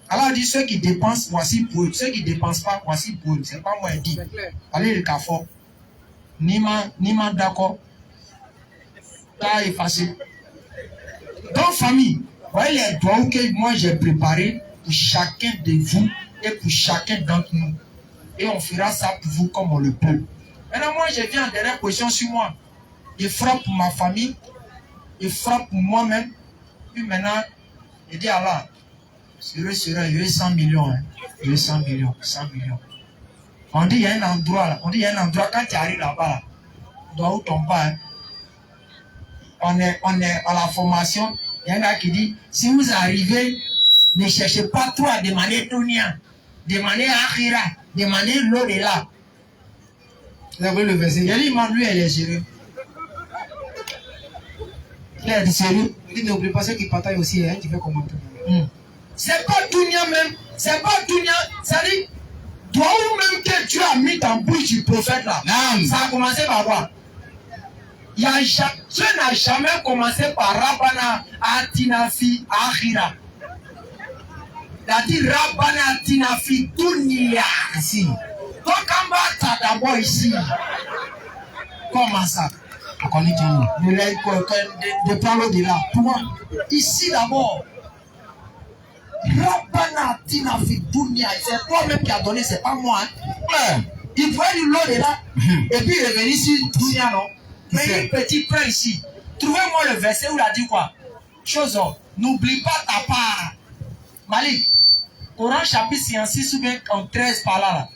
Allah dit ceux qui dépensent, voici pour eux. Ceux qui ne dépensent pas, voici pour eux. C'est pas moi qui dis. Allez, le café. Nima d'accord. T'as effacé. Donc, famille, voyez les doigts que moi j'ai préparés pour chacun de vous et pour chacun d'entre nous. Et on fera ça pour vous comme on le peut. Maintenant, moi, je viens en dernière position sur moi. Je frappe pour ma famille. Je frappe pour moi-même. Puis maintenant, je dis Allah. Il y a 100 millions. Hein. Il y a 100 millions. 100 millions. On dit il y a un endroit là. On dit il y a un endroit quand tu arrives là-bas. Là, doit où tombe pas. Hein. On est à la formation. Il y a un gars qui dit si vous arrivez, ne cherchez pas trop à demander Dunia. Demandez Akhira. Demandez l'au-delà. Vous avez le verset. Il a dit lui elle est sérieux. Il est sérieux. Il dit n'oublie pas ceux qui partagent aussi. Hein, tu fais commenter. C'est pas Dunia même. C'est pas Dunia. Ça dit, toi ou même que tu as mis dans bouche du prophète là. Ça a commencé par quoi? Dieu n'a jamais commencé par Rabbana Atinafi Akhira. Il a dit Rabbana Atinafi Dunia. Ici. Donc en bas, tu as d'abord ici. Comment ça? De prendre l'au-delà. Toi, ici d'abord. Rabbana Atinafi Dunia. C'est toi-même qui as donné, c'est pas moi. Hein. Il pourrait dire l'au-delà. Et puis il est venu ici, Dunia, non? Mais un petit peu ici. Trouvez-moi le verset où il a dit quoi? Chose, n'oublie pas ta part. Malik, Coran chapitre 56 ou bien en 13 par là.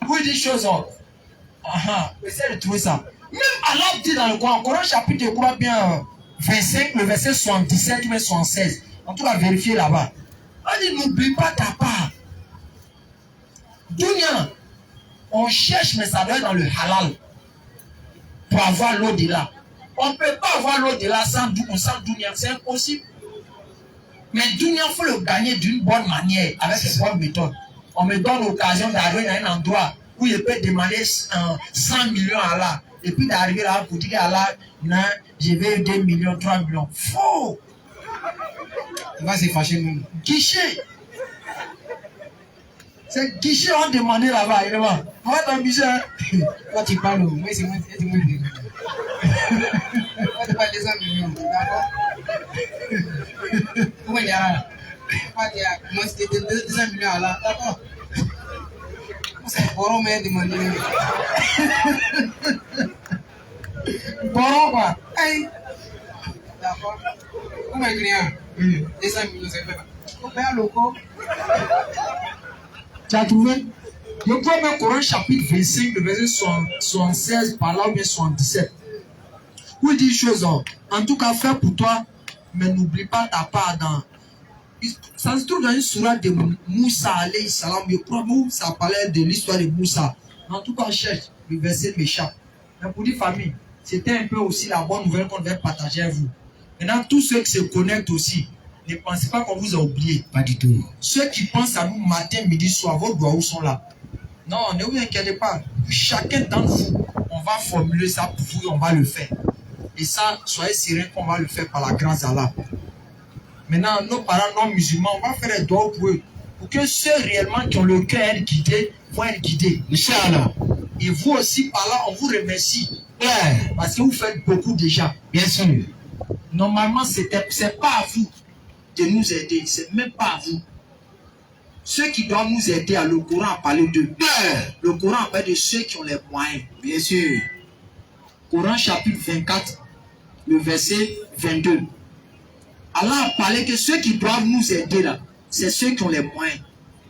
Où il dit chose. Essayez de trouver ça. Même Allah dit dans le Coran chapitre de quoi bien 25, le verset 77 ou bien 76. En tout cas, vérifiez là-bas. Il dit n'oublie pas ta part. Dunia, on cherche, mais ça doit être dans le halal. Pour avoir l'au-delà. On ne peut pas avoir l'au-delà sans Dunia, c'est impossible. Mais Dunia, il faut le gagner d'une bonne manière, avec une bonne méthode. On me donne l'occasion d'arriver à un endroit où je peux demander 100 millions à Allah. Et puis d'arriver là pour dire à Allah, non, je veux 2 millions, 3 millions. Faux! Il va se fâcher même. Guichet! C'est guichet, on demandait là-bas. On va t'amuser. Quand tu parles, moi, c'est moi. On te parle des 100 millions. D'accord? Pourquoi il y a moi, c'était 200 millions là. D'accord? C'est pour on m'a demandé. Bon, quoi. Hey. D'accord. Où est le client? Et ça, nous fait. On fait un loco. Tu as trouvé? Le premier Coran chapitre 25, le verset 76 par là ou bien 77. Où il dit chose en tout cas fais pour toi, mais n'oublie pas ta part dans. Ça se trouve dans une sourate de Moussa alayhi salam. Je crois que ça parlait de l'histoire de Moussa. En tout cas, cherche, le verset m'échappe. Mais pour dire famille, c'était un peu aussi la bonne nouvelle qu'on devait partager avec vous. Maintenant, tous ceux qui se connectent aussi, ne pensez pas qu'on vous a oublié. Pas du tout. Ceux qui pensent à nous matin, midi, soir, vos doigts sont là. Non, ne vous inquiétez pas. Chacun d'entre vous, on va formuler ça pour vous et on va le faire. Et ça, soyez sereins qu'on va le faire par la grâce d'Allah. Maintenant, nos parents non musulmans, on va faire des doigts pour eux. Pour que ceux réellement qui ont le cœur guidé vont être guidés. Inch'Allah. Et vous aussi, par là, on vous remercie. Parce que vous faites beaucoup déjà. Bien sûr. Normalement, c'est pas à vous de nous aider. C'est même pas à vous. Ceux qui doivent nous aider, le Coran a parlé d'eux. Le Coran a parlé de ceux qui ont les moyens. Bien sûr. Coran chapitre 24, le verset 22. Allah a parlé que ceux qui doivent nous aider là, c'est ceux qui ont les moyens.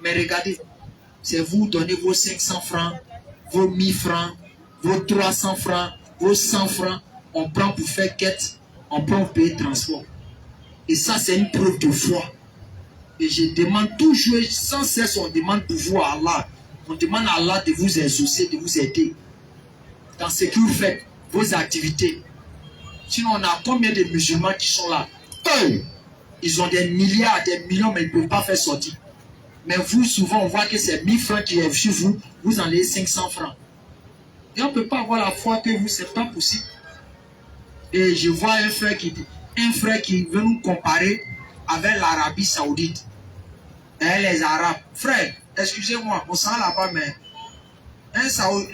Mais regardez, c'est vous donnez vos 500 francs, vos 1000 francs, vos 300 francs, vos 100 francs. On prend pour faire quête, on prend pour payer transport. Et ça, c'est une preuve de foi. Et je demande toujours, sans cesse, on demande pour vous à Allah. On demande à Allah de vous exaucer, de vous aider dans ce que vous faites, vos activités. Sinon, on a combien de musulmans qui sont là? Ils ont des milliards, des millions, mais ils ne peuvent pas faire sortir. Mais vous, souvent, on voit que c'est 1000 francs qui est chez vous, vous en avez 500 francs. Et on ne peut pas avoir la foi que vous, c'est pas possible. Et je vois un frère qui veut nous comparer avec l'Arabie Saoudite. Et les Arabes. Frère, excusez-moi, on sent là-bas, mais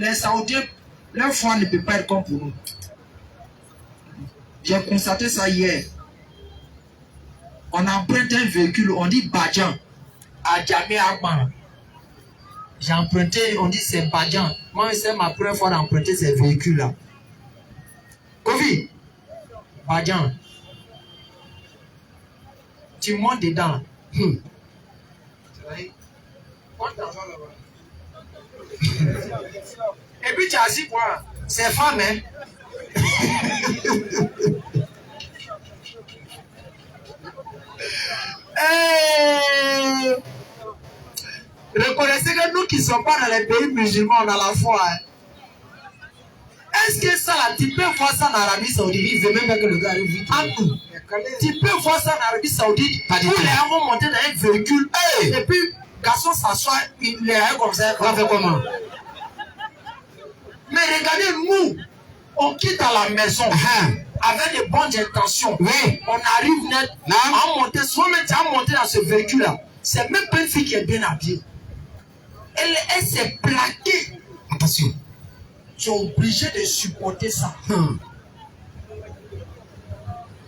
les Saoudiens, leur foi ne peut pas être comme pour nous. J'ai constaté ça hier. On emprunte un véhicule, on dit Badjan, à Djamé Agban. J'ai emprunté, on dit c'est Badjan. Moi, c'est ma première fois d'emprunter ces véhicules-là. Kofi, Badjan. Tu montes dedans. Et puis tu as assis quoi? C'est femme, hein? Reconnaissez que nous qui ne sommes pas dans les pays musulmans, on a la foi. Hein? Est-ce que ça là, tu peux voir ça en Arabie Saoudite? Il veut même pas que le gars arrive vite. Tu peux voir ça en Arabie Saoudite? Où les gens vont monter dans un véhicule. Et puis, garçon s'assoit, il est comme ça. On va faire comment? Mais regardez, nous, on quitte à la maison. Avec de bonnes intentions. Oui. On arrive net à monter, soit-même à monter dans ce véhicule-là. C'est même pas une fille qui est bien habillée. Elle s'est plaquée. Attention. Tu es obligé de supporter ça.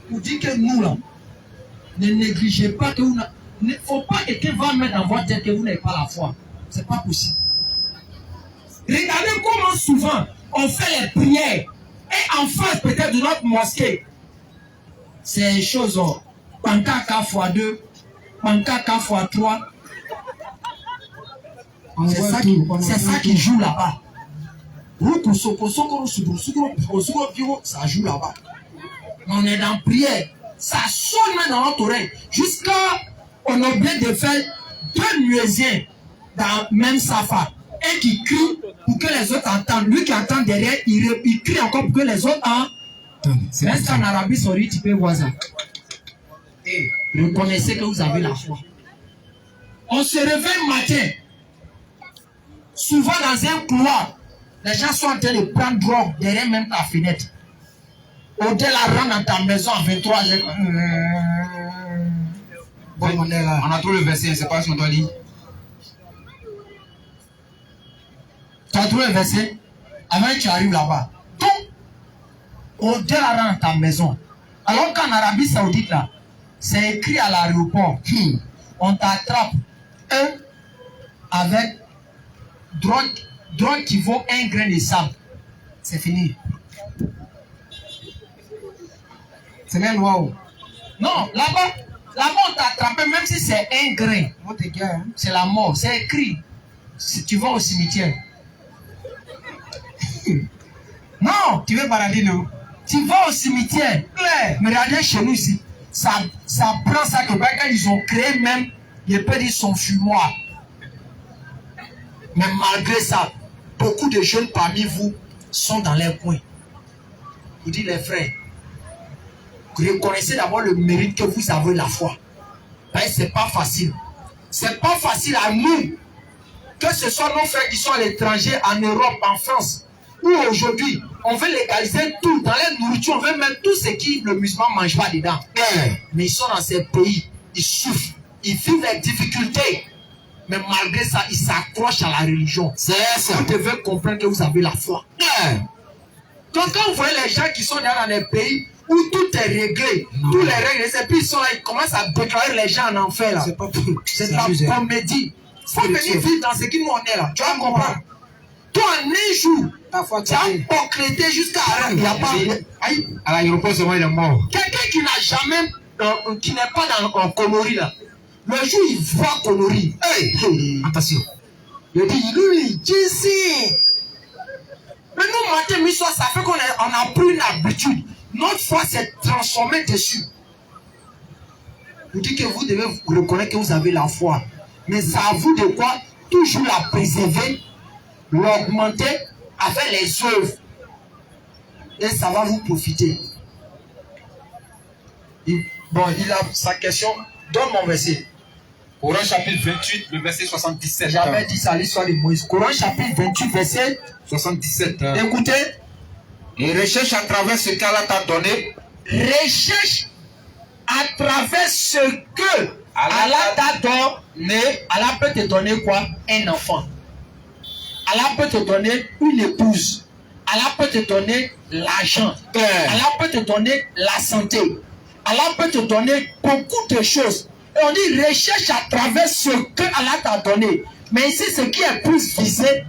Pour dire que nous, là, ne négligez pas que vous n'avez. Il ne faut pas que quelqu'un va mettre dans votre tête que vous n'avez pas la foi. C'est pas possible. Regardez comment souvent on fait les prières. Et en face peut-être de notre mosquée, c'est choses, pancaka x2, pancaka x3. C'est ça qui joue là-bas. Ça joue là-bas. On est dans prière. Ça sonne même dans notre oreille. Jusqu'à on oublie de faire deux musiciens dans même safa. Un qui crie pour que les autres entendent. Lui qui entend derrière, il crie encore pour que les autres entendent. Est-ce qu'en Arabie Saoudite, tu peux voir ça? Et reconnaissez que vous avez la foi. On se réveille matin. Souvent dans un couloir, les gens sont en train de prendre drogue derrière même ta fenêtre. Au-delà, rentre dans ta maison à 23h. Bon, on est là. On a trouvé le verset, c'est pas ce qu'on doit lire. Tu as trouvé le verset? Avant tu arrives là-bas. Donc, au-delà, rentre dans ta maison. Alors qu'en Arabie Saoudite, là, c'est écrit à l'aéroport. On t'attrape avec drogue qui vaut 1 grain de sable. C'est fini. C'est les lois. Non, là-bas, on t'a attrapé même si c'est un grain. C'est la mort, c'est écrit. Si tu vas au cimetière. Non, Tu veux balader, non? tu vas au cimetière. Mais regardez chez nous ici. Ça prend ça que quand ils ont créé même, je peux dire son fumoir. Mais malgré ça, beaucoup de jeunes parmi vous sont dans les coins. Vous dites les frères, reconnaissez d'abord le mérite que vous avez la foi. Parce que c'est pas facile. C'est pas facile à nous, que ce soit nos frères qui sont à l'étranger, en Europe, en France, où aujourd'hui, on veut légaliser tout. Dans les nourritures, on veut mettre tout ce qui le musulman ne mange pas dedans. Mais ils sont dans ces pays, ils souffrent, ils vivent les difficultés. Mais malgré ça, ils s'accrochent à la religion. Vous devez comprendre que vous avez la foi. Donc quand vous voyez les gens qui sont dans des pays où tout est réglé, tous les règles, et puis ils sont là, ils commencent à déclarer les gens en enfer là. C'est la comédie. Il faut venir vivre dans ce qui nous on est là. Tu vas comprendre. Toi, en un jour, tu as concrété jusqu'à il n'y a pas. À l'aéroport, seulement il est mort. Quelqu'un qui n'a jamais, qui n'est pas en Connery là, le jour il voit Connery, attention, il dit, lui, Jésus. Mais nous, matin, mi soir, ça fait qu'on a pris une habitude. Notre foi s'est transformée dessus. Vous dites que vous devez reconnaître que vous avez la foi. Mais c'est à vous de quoi toujours la préserver, l'augmenter avec les œuvres. Et ça va vous profiter. Bon, il a sa question. Donne mon verset. Coran chapitre 28, le verset 77. J'avais dit ça l'histoire de Moïse. Coran chapitre 28, verset 77. Écoutez. Et recherche à travers ce qu'Allah t'a donné. Recherche à travers ce que Allah t'a donné. Allah peut te donner quoi? Un enfant. Allah peut te donner une épouse. Allah peut te donner l'argent. Allah peut te donner la santé. Allah peut te donner beaucoup de choses. Et on dit recherche à travers ce que Allah t'a donné. Mais ici, ce qui est plus visé,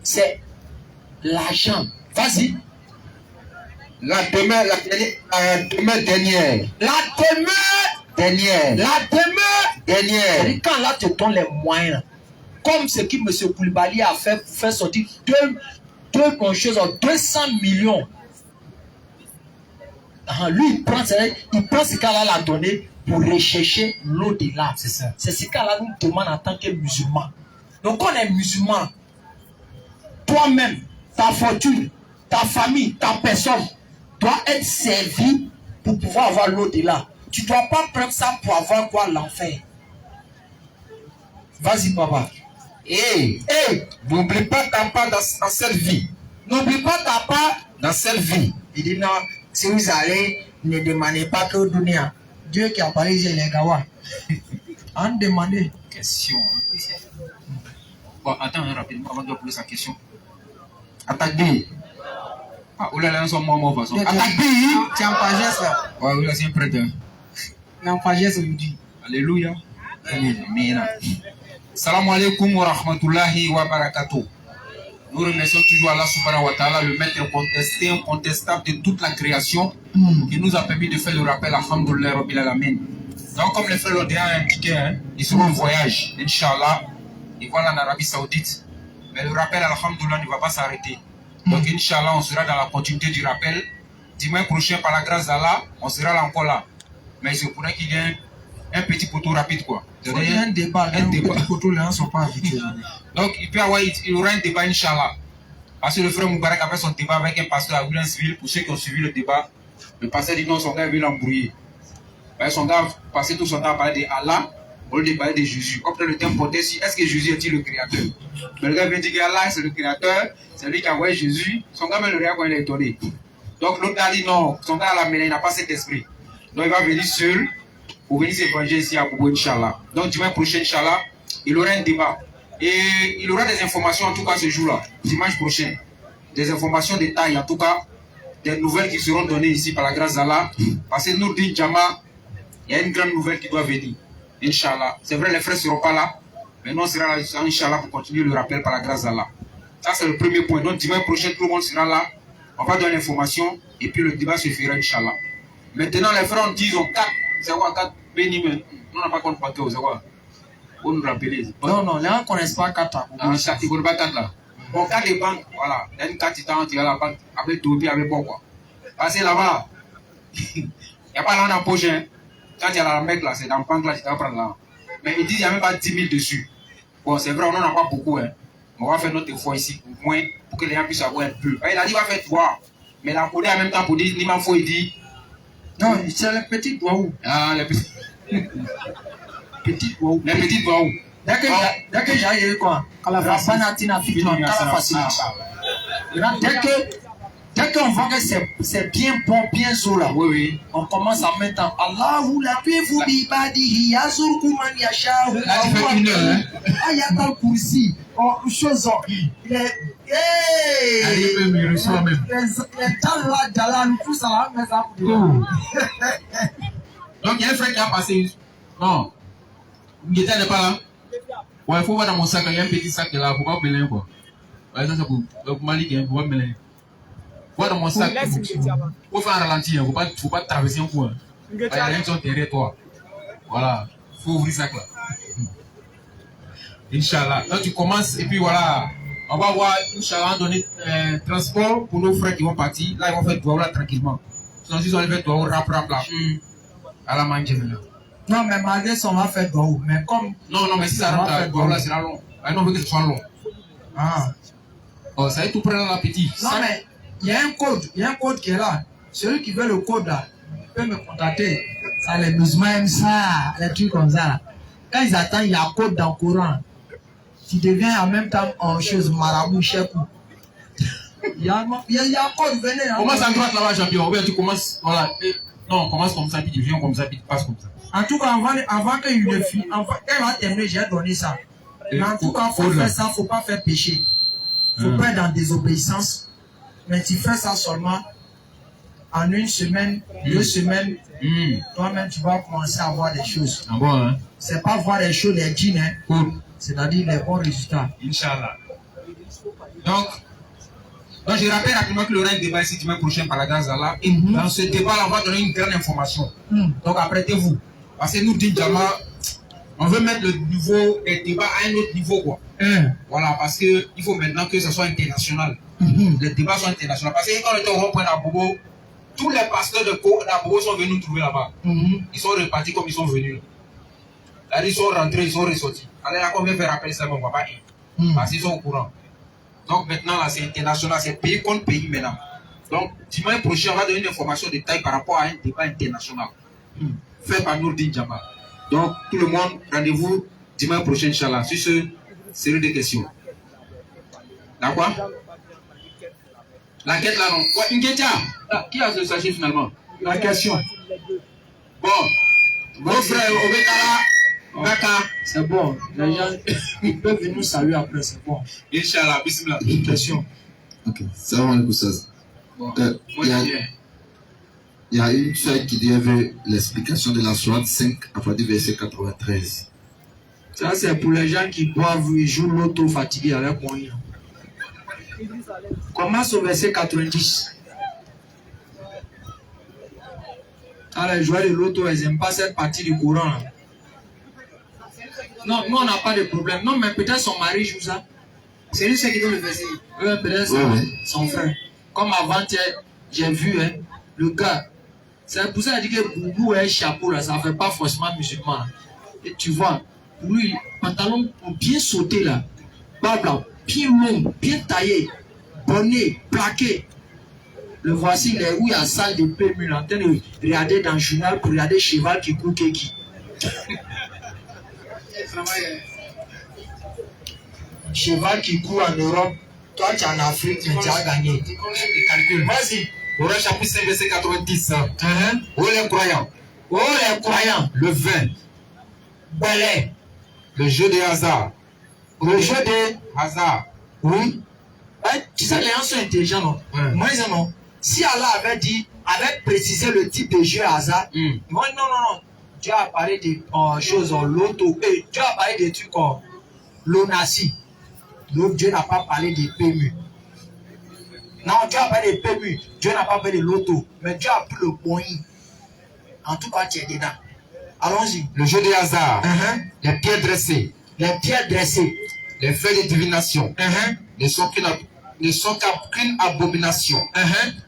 c'est l'argent. Vas-y. La demeure dernière. La demeure Dernière. La demeure Dernière. Et quand Allah te donne les moyens, comme ce que M. Koulibaly a fait pour faire sortir deux bonnes choses, 200 millions. Lui, il prend ce qu'Allah l'a donné pour rechercher l'au-delà. C'est ça. C'est ce qu'Allah nous demande en tant que musulman. Donc, on est musulman. Toi-même, ta fortune, ta famille, ta personne doit être servie pour pouvoir avoir l'au-delà. Tu ne dois pas prendre ça pour avoir quoi? L'enfer. Vas-y, papa. N'oublie pas ta part dans cette vie. N'oublie pas ta part dans cette vie. Il dit non, si vous allez, ne demandez pas que Dunia. Dieu qui a parlé, c'est les gawa. En demandez. Question. Bon, attends rapidement avant de poser sa question. Attaque B. Ah, oula, là, on sont morts, de toute façon. Attaque B. Tu es en pagesse là. Ouais, oula, c'est un prêtre. Il est en pagesse aujourd'hui. Alléluia. Amen. Salam alaikum wa rahmatullahi wa barakatuh. Nous remercions toujours Allah subhanahu wa ta'ala, le maître incontesté, incontestable de toute la création, qui nous a permis de faire le rappel, alhamdoulilah, rabbil alamin. Donc, comme les frères l'ont déjà indiqué, ils seront en voyage, Inch'Allah, ils vont en Arabie Saoudite. Mais le rappel, alhamdoulilah, ne va pas s'arrêter. Donc, Inch'Allah, on sera dans la continuité du rappel. Dimanche prochain, par la grâce d'Allah, on sera là encore là. Mais il se pourrait qu'il y ait un petit poteau rapide, quoi. Il y a un débat. Un débat. Petit poteau, les gens ne sont pas habitués. Donc, il y aura un débat, Inch'Allah. Parce que le frère Moubarak a fait son débat avec un pasteur à Williamsville. Pour ceux qui ont suivi le débat, le pasteur dit non, son gars veut l'embrouiller. Son gars a passé tout son temps à parler d'Allah, au lieu de parler de Jésus. Comme le temps porté si est-ce que Jésus est-il le créateur? Mais le gars vient dire qu'Allah c'est le créateur, c'est lui qui a envoyé Jésus. Son gars même le regarde quand il est étonné. Donc l'autre a dit non, son gars a la mêlée, il n'a pas cet esprit. Donc il va venir seul pour venir s'évangéliser ici à Bobo, Inch'Allah. Donc dimanche prochain, Inch'Allah, il aura un débat. Et il aura des informations en tout cas ce jour-là, dimanche prochain. Des informations de taille, en tout cas, des nouvelles qui seront données ici par la grâce d'Allah. Parce que nous dit Jama, il y a une grande nouvelle qui doit venir. Inch'Allah. C'est vrai, les frères ne seront pas là, mais nous on sera là, Inch'Allah, pour continuer le rappel par la grâce d'Allah. Ça, c'est le premier point. Donc dimanche prochain, tout le monde sera là. On va donner l'information et puis le débat se fera, Inch'Allah. Maintenant, les frères disent 4. C'est quoi 4 bénis, mais on n'a pas compte par c'est quoi? On nous rappelle. Non, les gens ne connaissent pas 4. Ils ne connaissent pas 4 là. Bon, 4 des banques, voilà. Il y a une 4 titans, tu as la banque avec tout, puis avec bon quoi. Parce que là-bas, il n'y a pas l'argent en poche. Hein. Quand il y a la mec là, c'est dans la banque là, tu vas prendre là. Mais ils disent qu'il n'y a même pas 10 000 dessus. Bon, c'est vrai, on n'en a pas beaucoup. Hein. On va faire notre effort ici, au moins, pour que les gens puissent avoir un peu. Il a dit qu'il va faire 3. Mais la monnaie en même temps, pour dire, il m'en faut, il dit. Non, c'est les petits doigts où. Ah, les petits. Petits doigts où. Les petits doigts où. Dès que j'ai eu quoi? Quand la fanatina fit dans la facilité. Dès qu'on voit que c'est bien bon, bien chaud là, oui. On commence à mettre en Allahu la tuefu bibadihi yazurku man yashahu. Là, tu fais 1 heure, hein? Ayatal kursi. Chose. Les Jalla, tout ça, mais ça. Donc, il y a un frère qui a passé. Non. Guetta n'est pas là. Ouais, il faut voir dans mon sac, il y a un petit sac là, faut pas mêler quoi. Ouais, ça c'est pour Mali, il faut pas mêler. Voir dans mon sac, faut faire un ralenti, il ne faut pas traverser un coup. Il y a rien qui sont derrière toi. Voilà, il faut ouvrir le sac là. Inch'Allah. Donc tu commences et puis voilà, on va voir, Inch'Allah, donner transport pour nos frères qui vont partir. Là, ils vont faire Douaoula tranquillement. Sinon, ils vont faire Douaoula rap là. À la main, non, mais malgré ça, on va faire Douaoula. Mais comme. Non, mais si ça rentre à Douaoula, c'est là long. Ah non, on veut que ce soit long. Ah. Oh, ça va être tout près dans l'appétit. Non, mais il y a un code qui est là. Celui qui veut le code là, peut me contacter. Ça, les musulmans aiment ça, les trucs comme ça. Quand ils attendent, il y a un code dans le Coran. Tu deviens en même temps en chose marabout, chekou. Il y a un code, venez. Commence à droite là-bas, champion. Ou bien tu commences, voilà. Non, commence comme ça, puis tu viens comme ça, puis tu passes comme ça. En tout cas, avant qu'il le finisse, quand il va terminer, j'ai donné ça. Mais en tout cas, il faut faire ça, il ne faut pas faire péché. Il ne faut pas être dans désobéissance. Mais tu fais ça seulement en 1 semaine, 2 semaines. Toi-même, tu vas commencer à voir des choses. Ah bon, hein? C'est pas voir les choses, les djinns, hein? Cool. C'est-à-dire les bons résultats. Inch'Allah. Donc, je rappelle rapidement que le reste débat ici dimanche prochain par la grâce d'Allah. Dans ce débat-là, on va donner une grande information. Donc, apprêtez-vous. Parce que nous, Djama, on veut mettre le niveau des débats à un autre niveau, quoi. Voilà, parce qu'il faut maintenant que ce soit international. Les débats sont internationaux. Parce que quand on était au rond-point d'Abobo, tous les pasteurs d'Abobo sont venus nous trouver là-bas. Ils sont repartis comme ils sont venus. Là, ils sont rentrés, ils sont ressortis. Alors là, quand on vient faire appel, ça ne va pas ir. Parce qu'ils sont au courant. Donc maintenant, là, c'est international, c'est pays contre pays maintenant. Donc, dimanche prochain, on va donner une information de taille par rapport à un débat international. Fait par Nourdine Djama. Donc, tout le monde, rendez-vous dimanche prochain, Inch'Allah, sur ce série de questions. D'accord? L'enquête là, non. Ouais, une question. Qui a ce sachet finalement? La question. Bon, mon frère, Obekala, c'est bon. Les gens ils peuvent venir nous saluer après, c'est bon. Inch'Allah, bismillah. Une question. Ok, salam alaikum Saz. Bon, il y a une feuille qui dit l'explication de la Sourate 5 à partir du verset 93. Ça, c'est pour les gens qui boivent et jouent l'auto fatigué avec moyen. Commence au verset 90. Alors, les joueurs de l'auto, ils n'aiment pas cette partie du Coran. Là. Non, nous, on n'a pas de problème. Non, mais peut-être son mari joue ça. C'est lui qui donne le verset. Oui, peut-être son frère. Comme avant-hier, j'ai vu le gars. C'est pour ça qu'il dit que Boubou est chapeau, là, ça ne fait pas forcément musulman. Et tu vois, pour lui, pantalon pour bien sauter là, barbe bien long, bien taillé, bonnet, plaqué. Le voici, il est où il y a salle de PMU, en train de regarder dans le journal pour regarder cheval qui court qui. Cheval qui court en Europe, toi tu es en Afrique, mais tu as gagné. Vas-y. Au chapitre 5, verset 90. Oh les croyants. Oh les croyants. Le vin. Belé. Le jeu de hasard. Le jeu de hasard. Oui. Tu sais, les gens sont intelligents, non? Moi, ils non. Si Allah avait dit, avait précisé le type de jeu hasard, moi, non. Dieu a parlé de choses en loto. Dieu a parlé des trucs en l'onassi. Donc, Dieu n'a pas parlé de PMU. Non, Dieu a parlé de PMU. Dieu n'a pas parlé de loto. Mais Dieu a pris le point. En tout cas, tu es dedans. Allons-y. Le jeu des hasards. Les pierres dressées. Les pierres dressées. Les faits de divination. Ne sont qu'une abomination.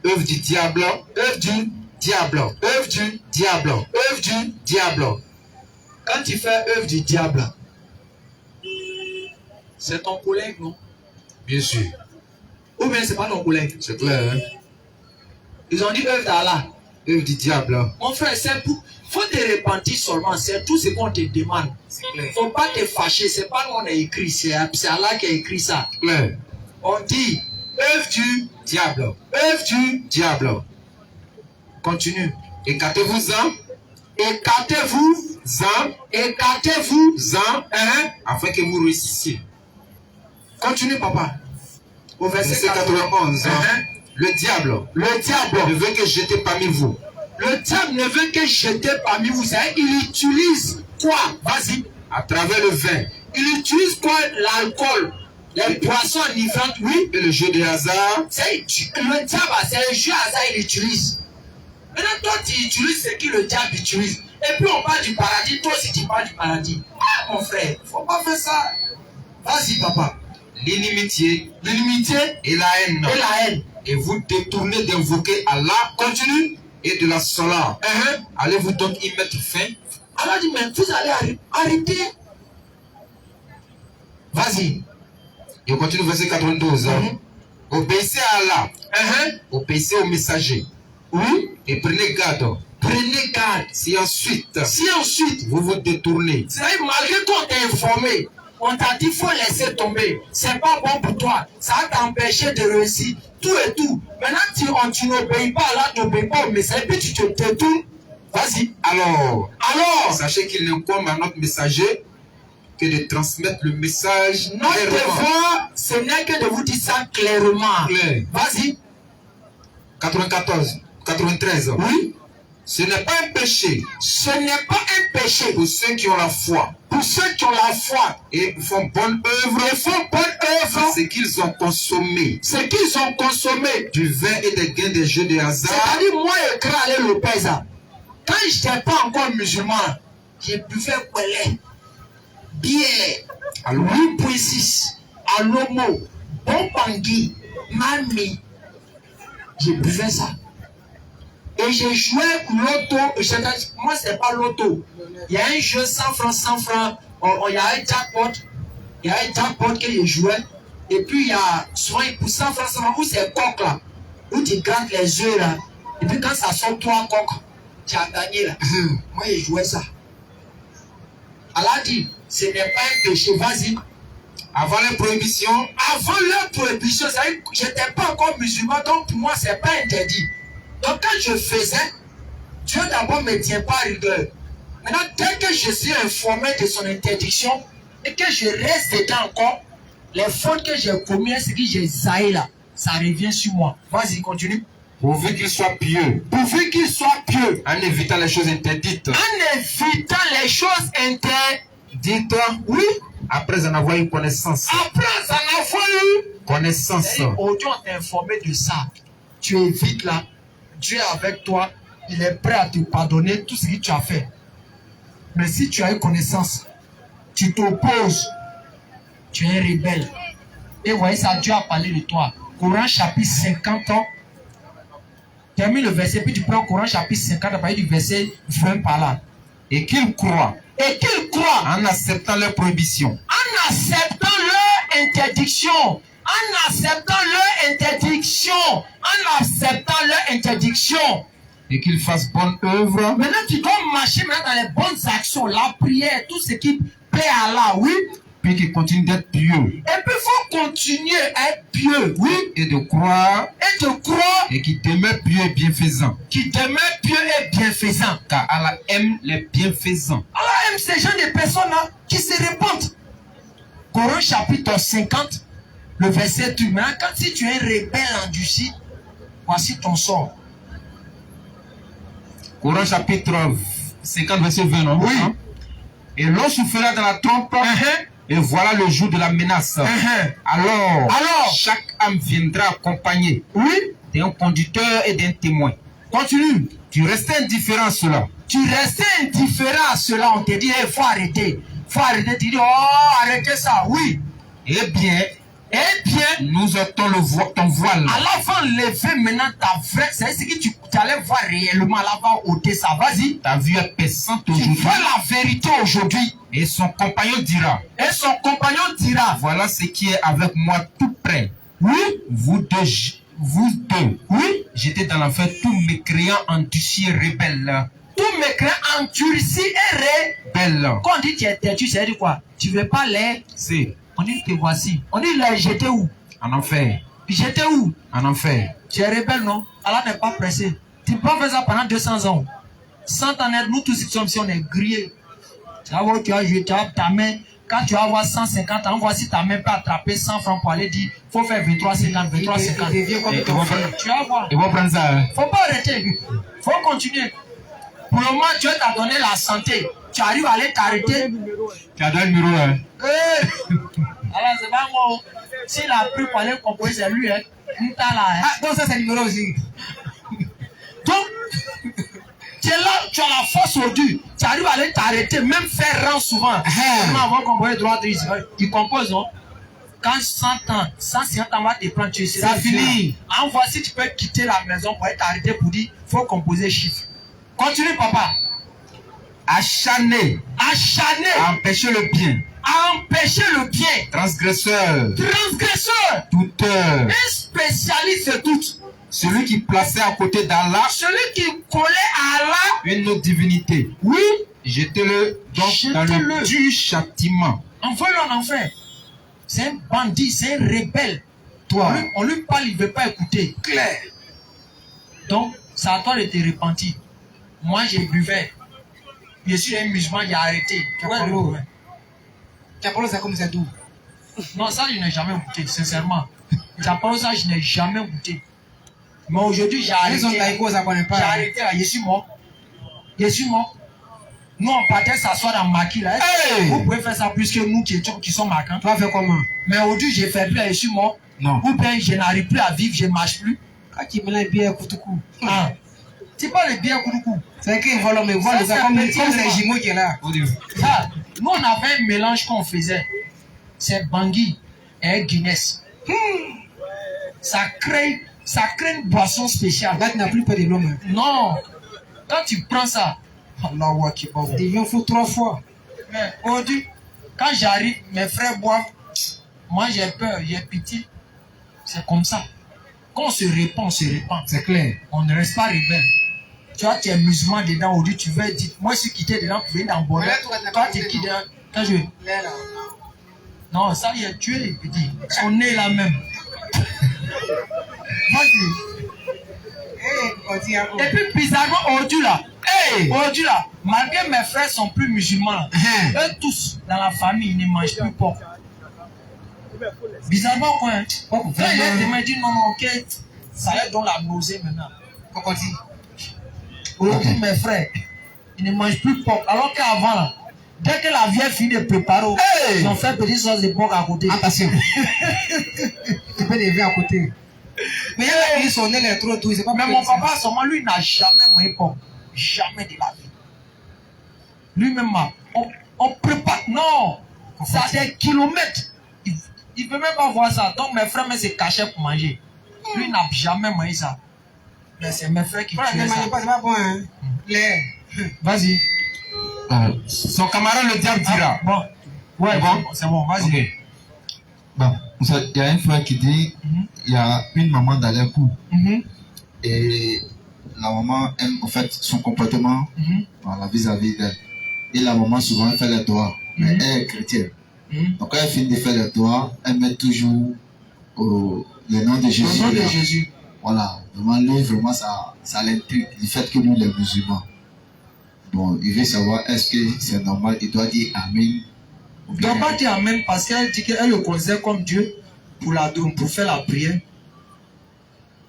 Œuvre du diable. Œuvre du diable. Œuvre du diable. Œuvre du diable. Quand tu fais œuvre du diable, c'est ton collègue, non? Bien sûr. Ou bien c'est pas ton collègue? C'est clair, hein? Ils ont dit œuvre d'Allah. Œuvre du diable. Mon frère, c'est pour... faut te repentir seulement, c'est tout ce qu'on te demande. Faut pas te fâcher, c'est pas nous on a écrit, c'est Allah qui a écrit ça. Clair. On dit œuvre du Diable. œuvre du Diable. continue. Écartez-vous-en. Écartez-vous-en. Écartez-vous-en. Afin que vous réussissiez. Continue, papa. Au verset 91. Le diable ne veut que jeter parmi vous. Le diable ne veut que jeter parmi vous. Il utilise quoi? Vas-y. À travers le vin. Il utilise quoi? L'alcool. Les boissons enivrantes, oui. Et le jeu de hasard. Le diable, c'est un jeu hasard, il utilise. Maintenant, toi, tu utilises ce que le diable utilise. Et puis, on parle du paradis. Toi aussi, tu parles du paradis. Ah, mon frère, faut pas faire ça. Vas-y, papa. L'inimitié. L'inimitié Et la haine. et la haine. Et vous détournez d'invoquer Allah. Continue. Et de la solar. Allez-vous donc y mettre fin? Allah dit, mais vous allez arrêter. Vas-y. Et on continue verset 92. Obéissez à Allah. Obéissez au messager. Oui. Et prenez garde. Prenez garde. Si ensuite vous vous détournez. C'est-à-dire, malgré qu'on t'a informé, on t'a dit faut laisser tomber. C'est pas bon pour toi. Ça va t'empêcher de réussir. Tout et tout. Maintenant, tu n'obéis pas là, tu n'obéis pas au message, puis tu te détournes. Vas-y. Alors, Alors, sachez qu'il incombe à notre messager que de transmettre le message notre clairement. devoir, ce n'est que de vous dire ça clairement. Clair. Vas-y. 93. Oui. Ce n'est pas un péché Ce n'est pas un péché pour ceux qui ont la foi pour ceux qui ont la foi et font bonne œuvre. et font bonne œuvre. Ce qu'ils ont consommé Ce qu'ils ont consommé. du vin et des gains des jeux de hasard. C'est-à-dire, moi, écrit à Lopez, quand je n'étais pas encore musulman, j'ai buvais Kwele, bière, Alors, 8.6, Alomo, Bon Pangui, Mami. Je buvais ça. Et j'ai joué l'auto. Moi, c'est pas l'auto. Il y a un jeu 100 francs. Il y a un jackpot. Il y a un jackpot que je jouais. Et puis, il y a souvent pour 100 francs, où c'est coq là. Où tu grattes les œufs là. Et puis, quand ça sort 3 coques, tu as gagné là. Moi, j'ai joué ça. Allah dit, ce n'est pas un péché. Vas-y. avant les prohibitions, Avant leur prohibition, je n'étais pas encore musulman, donc pour moi, ce n'est pas interdit. Donc quand je faisais, Dieu d'abord ne me tient pas à rigueur. Maintenant, dès que je suis informé de son interdiction et que je reste dedans encore, les fautes que j'ai commises, ce que j'ai zaï là, ça revient sur moi. Vas-y, continue. pourvu qu'il soit pieux, Pourvu qu'il soit pieux, en évitant les choses interdites, en évitant les choses interdites, oui, après en avoir une connaissance. après en avoir eu. Connaissance. Aujourd'hui, on t'a informé de ça. Tu évites là. Dieu est avec toi. Il est prêt à te pardonner tout ce que tu as fait. Mais si tu as une connaissance, tu t'opposes, tu es rebelle. Et voyez ça, Dieu a parlé de toi. Coran chapitre 50 ans. Termine le verset, puis tu prends Coran chapitre 50 à partir du verset 20 par là. Et qu'ils croient Et qu'ils croient en acceptant leurs prohibitions. en acceptant leur interdiction. En acceptant leur interdiction. En acceptant leur interdiction. Et qu'ils fassent bonne œuvre. Maintenant, tu dois marcher maintenant dans les bonnes actions, la prière, tout ce qui plaît à Allah, oui. Puis qu'ils continuent d'être pieux. Et puis, il faut continuer à être pieux, oui. Et de croire. Et de croire Et qui demeurent pieux et bienfaisants. qu'il demeure pieux et bienfaisant. Car Allah aime les bienfaisants. Allah aime ces gens de personnes-là qui se répandent. Coran chapitre 50, le verset 2. Maintenant, quand si tu es un rebelle endurci, voici ton sort. Coran chapitre 50, verset 20. Non? Oui. Et l'on soufflera dans la trompe. Et voilà le jour de la menace. Alors, Alors, chaque âme viendra accompagnée oui, d'un conducteur et d'un témoin. Continue. Tu restais indifférent à cela. Tu restais indifférent à cela. On te dit, il faut arrêter. Il faut arrêter. Tu dis, oh, arrêtez ça. Oui. Eh bien, nous ôtons ton voile. À la fin, lever maintenant ta vraie. C'est ce que tu allais voir réellement. À la fin, ôter ça. Vas-y. Ta vue est paissante Tu aujourd'hui. vois la vérité aujourd'hui. Et son compagnon dira, Et son compagnon dira, voilà ce qui est avec moi tout près. oui, Vous deux, oui, j'étais dans l'enfer, tout mécréant, endurci et rebelle. tout mécréant endurci et Belle. Quand on dit tu es têtu, c'est dire quoi? Tu veux pas les. C'est On dit que voici. On dit les jeter où? en enfer. Jeter où? En enfer. Tu es rebelle, non? Allah n'est pas pressé. Tu peux pas faire ça pendant 200 ans. 100 ans, nous tous sommes si on est grillés. Tu vas voir, tu as joué, tu as ta main. Quand tu vas avoir 150 ans, voici ta main peut attraper 100 francs pour aller dire, faut faire 23,50, 23,50. Tu vas voir. Et vous prendre ça. Hein? Faut pas arrêter. Faut continuer. Pour le moment, Dieu t'a donné la santé. Tu arrives à aller t'arrêter. Tu as donné le numéro. Hein? Alors, c'est pas moi. S'il a pris pour aller composer, c'est lui. Hein. Ah, donc ça, c'est le numéro aussi. Donc, tu es là, tu as la force aujourd'hui. Tu arrives à aller t'arrêter, même faire rang souvent. Même avant qu'on voit droit, il compose, non? Quand 100 ans, 150 ans va te prendre, tu seras fini. En voici, tu peux quitter la maison pour aller t'arrêter pour dire, faut composer chiffres. Continue, papa. Acharné. Empêcher le bien. Empêcher le bien. Transgresseur. Douteur. Un spécialiste de tout. Celui qui plaçait à côté d'Allah Celui qui collait à Allah une autre divinité. Oui. Jetez-le donc dans le dur châtiment. Envoie-le en enfer. C'est un bandit, c'est un rebelle. Toi. On lui parle, il ne veut pas écouter. Clair. Donc, c'est à toi de te repentir. Moi, j'ai buvais. Je suis un musulman, j'ai arrêté. Tu as parlé ça comme ça d'où? Non, ça, je n'ai jamais goûté, sincèrement. Tu as parlé ça, je n'ai jamais goûté. Mais aujourd'hui, j'ai arrêté. J'ai arrêté là, je suis mort. Nous, on partait s'asseoir dans Maki là. Hey! Vous pouvez faire ça plus que nous qui sommes marquants. Tu vas faire comment? Mais aujourd'hui, je ne fais plus, je suis mort. Non. Ou bien, je n'arrive plus à vivre, je ne marche plus. Quand tu mets bien à Koutoukou. Ah. Tu parles bien Koutoukou. C'est qu'il vole, mais voilà, c'est comme les jumeaux qui est là. Ah. Nous, on avait un mélange qu'on faisait. C'est Bangui et Guinness. Ça crée une boisson spéciale. Là, tu n'as plus peur de l'homme. Non. Quand tu prends ça, Allah Akbar. Tu viens fou 3 fois. Mais aujourd'hui, quand j'arrive, mes frères boivent. Moi, j'ai peur, j'ai pitié. C'est comme ça. Quand on se répand, on se répand. C'est clair. On ne reste pas rebelle. Tu vois, tu es musulman dedans, aujourd'hui, tu veux dire, moi, je suis quitté dedans pour venir dans le bonheur. Toi, tu es qui dedans? Quand je... Non, ça, il est tué, petit. Son nez là même. Vas-y. Et puis, bizarrement, aujourd'hui là, malgré mes frères sont plus musulmans, eux tous, dans la famille, ils ne mangent plus porc. Bizarrement, quoi, hein? Quand il m'a dit non, ok, ça leur donne la nausée maintenant. Aujourd'hui, mes frères, ils ne mangent plus porc. Alors qu'avant, là, dès que la vieille finit de préparer, ils ont fait petite sauce de porc à côté. Attention. Tu peux lever à côté. Mais il son nez est trop doux. Mais mon papa, seulement, lui, n'a jamais mangé porc. Jamais de la vie. Lui-même, on prépare. Non, ça a des kilomètres. Il ne peut même pas voir ça. Donc mes frères se cachaient pour manger. Lui n'a jamais mangé ça. Mais c'est mes frères qui tuaient ça. C'est pas bon, hein? Vas-y. Son camarade le diable dira. Bon. Ouais, bon, c'est bon, vas-y. Okay. Bon, il y a un frère qui dit, il y a une maman dans les coups. Et la maman aime en fait son comportement voilà, vis-à-vis d'elle. Et la maman souvent elle fait les doigts, mais elle est chrétienne. Donc quand elle finit de faire les doigts, elle met toujours le nom de Jésus. Le nom de Jésus. Voilà, vraiment lui vraiment ça l'intrigue, le fait que nous les musulmans. Bon, il veut savoir est-ce que c'est normal, il doit dire Amen. Il ne doit pas dire Amen parce qu'elle dit qu'elle le considère comme Dieu pour faire la prière.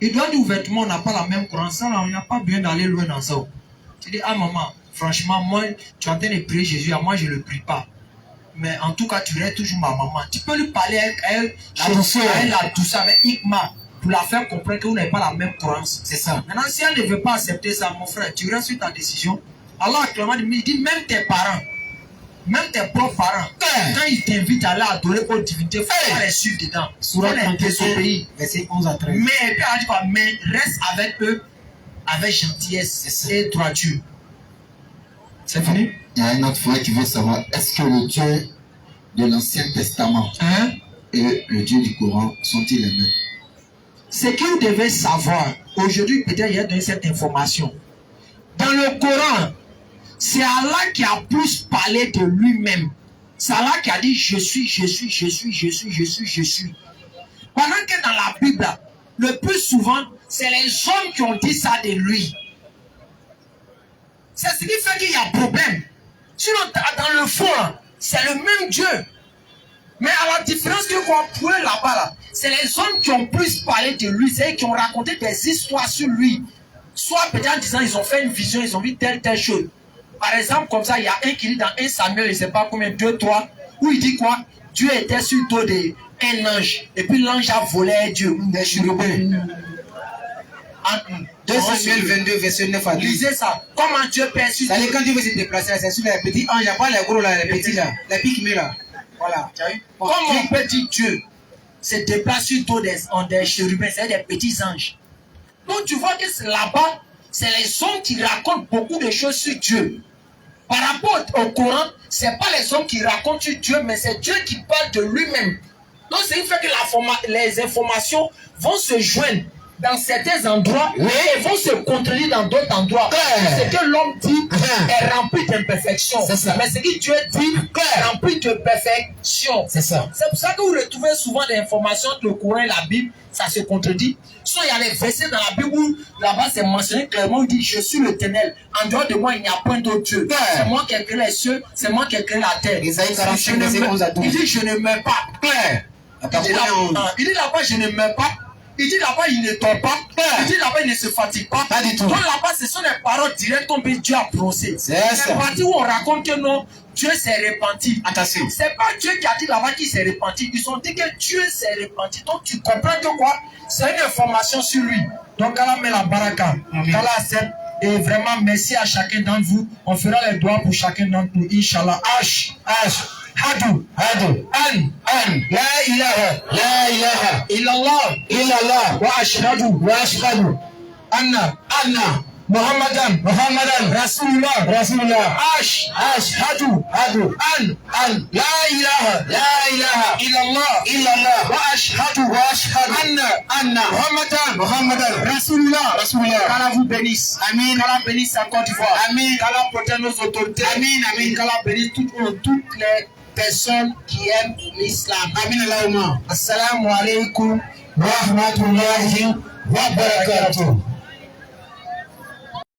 Il doit dire ouvertement, on n'a pas la même croyance, on n'a pas besoin d'aller loin dans ça. Tu dis, ah maman, franchement, moi, tu es en train de prier Jésus, moi je ne le prie pas. Mais en tout cas, tu restes toujours ma maman. Tu peux lui parler avec elle, la douceur, avec Ikma. pour la faire comprendre que vous n'avez pas la même croyance. C'est ça. Maintenant, si elle ne veut pas accepter ça, mon frère, tu restes sur ta décision. Allah a clairement dit, même tes parents, même tes propres parents, quand ils t'invitent à aller adorer aux divinités, il faut pas les suivre dedans. Surat 31, pays. verset 11 à 13. Mais, et puis, elle dit quoi? Mais reste avec eux, avec gentillesse et droiture. C'est fini? Il y a un autre frère qui veut savoir, est-ce que le Dieu de l'Ancien Testament et le Dieu du Coran sont-ils les mêmes? Ce que vous devez savoir, aujourd'hui, peut-être il y a donné cette information. Dans le Coran, c'est Allah qui a plus parlé de lui-même. C'est Allah qui a dit je suis. Pendant que dans la Bible, le plus souvent, c'est les hommes qui ont dit ça de lui. C'est ce qui fait qu'il y a problème. Sinon, dans le fond, c'est le même Dieu. Mais à la différence que vous pouvez là-bas, là, c'est les hommes qui ont plus parlé de lui, c'est eux qui ont raconté des histoires sur lui. Soit peut-être en disant, ils ont fait une vision, ils ont vu telle chose. Par exemple, comme ça, il y a un qui dit dans 1 Samuel, je ne sais pas combien, 2, 3, où il dit quoi? Dieu était sur le dos d'un ange, et puis l'ange a volé Dieu, des chérubins. 2 Samuel 22, verset 9 à 10. Lisez ça. Comment Dieu perçut. Ça veut dire quand Dieu veut se déplacer, c'est sur les petits anges, il n'y a pas les gros là, les petits là, les pique-mets là. Voilà. Comme un petit Dieu se déplace sur le dos des chérubins, c'est des petits anges. Donc tu vois que là-bas, c'est les hommes qui racontent beaucoup de choses sur Dieu. Par rapport au Coran, ce n'est pas les hommes qui racontent sur Dieu, mais c'est Dieu qui parle de lui-même. Donc c'est fait que les informations vont se joindre dans certains endroits et vont se contredire dans d'autres endroits. Ce que l'homme dit est rempli d'imperfection. Mais ce que Dieu dit est rempli de perfection. C'est ça. C'est pour ça que vous retrouvez souvent des informations entre le Coran et la Bible, ça se contredit. Soit il y a les versets dans la Bible où là-bas c'est mentionné clairement, il dit je suis l'Éternel. En dehors de moi, il n'y a point d'autre Dieu. C'est moi qui ai créé les cieux, c'est moi qui ai créé la terre. Isaïe 45, verset 11 à 12. Il dit je ne meurs pas. Il dit là-bas je ne meurs pas. Il dit là-bas, il ne tombe pas. Il dit là-bas, il ne se fatigue pas. Pas du tout. Donc là-bas, ce sont des paroles directes qu'on peut Dieu a prononcées. C'est la partie où on raconte que non, Dieu s'est repenti. Attention. C'est pas Dieu qui a dit là-bas qu'il s'est repenti. Ils ont dit que Dieu s'est repenti. Donc tu comprends que quoi? C'est une information sur lui. Donc Allah met la baraka. Allah accepte. Et vraiment, merci à chacun d'entre vous. On fera les doigts pour chacun d'entre nous. Inch'Allah. Hadu, la ilaha, illallah, wa ashhadu, anna, Muhammadan, Rasulullah, ashhadu, la ilaha, illallah, wa ashhadu, anna, Muhammadan, Rasulullah. Qu'Allah vous bénisse. Amin. Qu'Allah bénisse la Côte d'Ivoire. Amin. Qu'Allah protège nos autorités. Amin. Qu'Allah bénisse toutes les personnes qui aiment l'islam. Amin. Allahumma. Assalamu alaikum wa rahmatullahi wa barakatuh.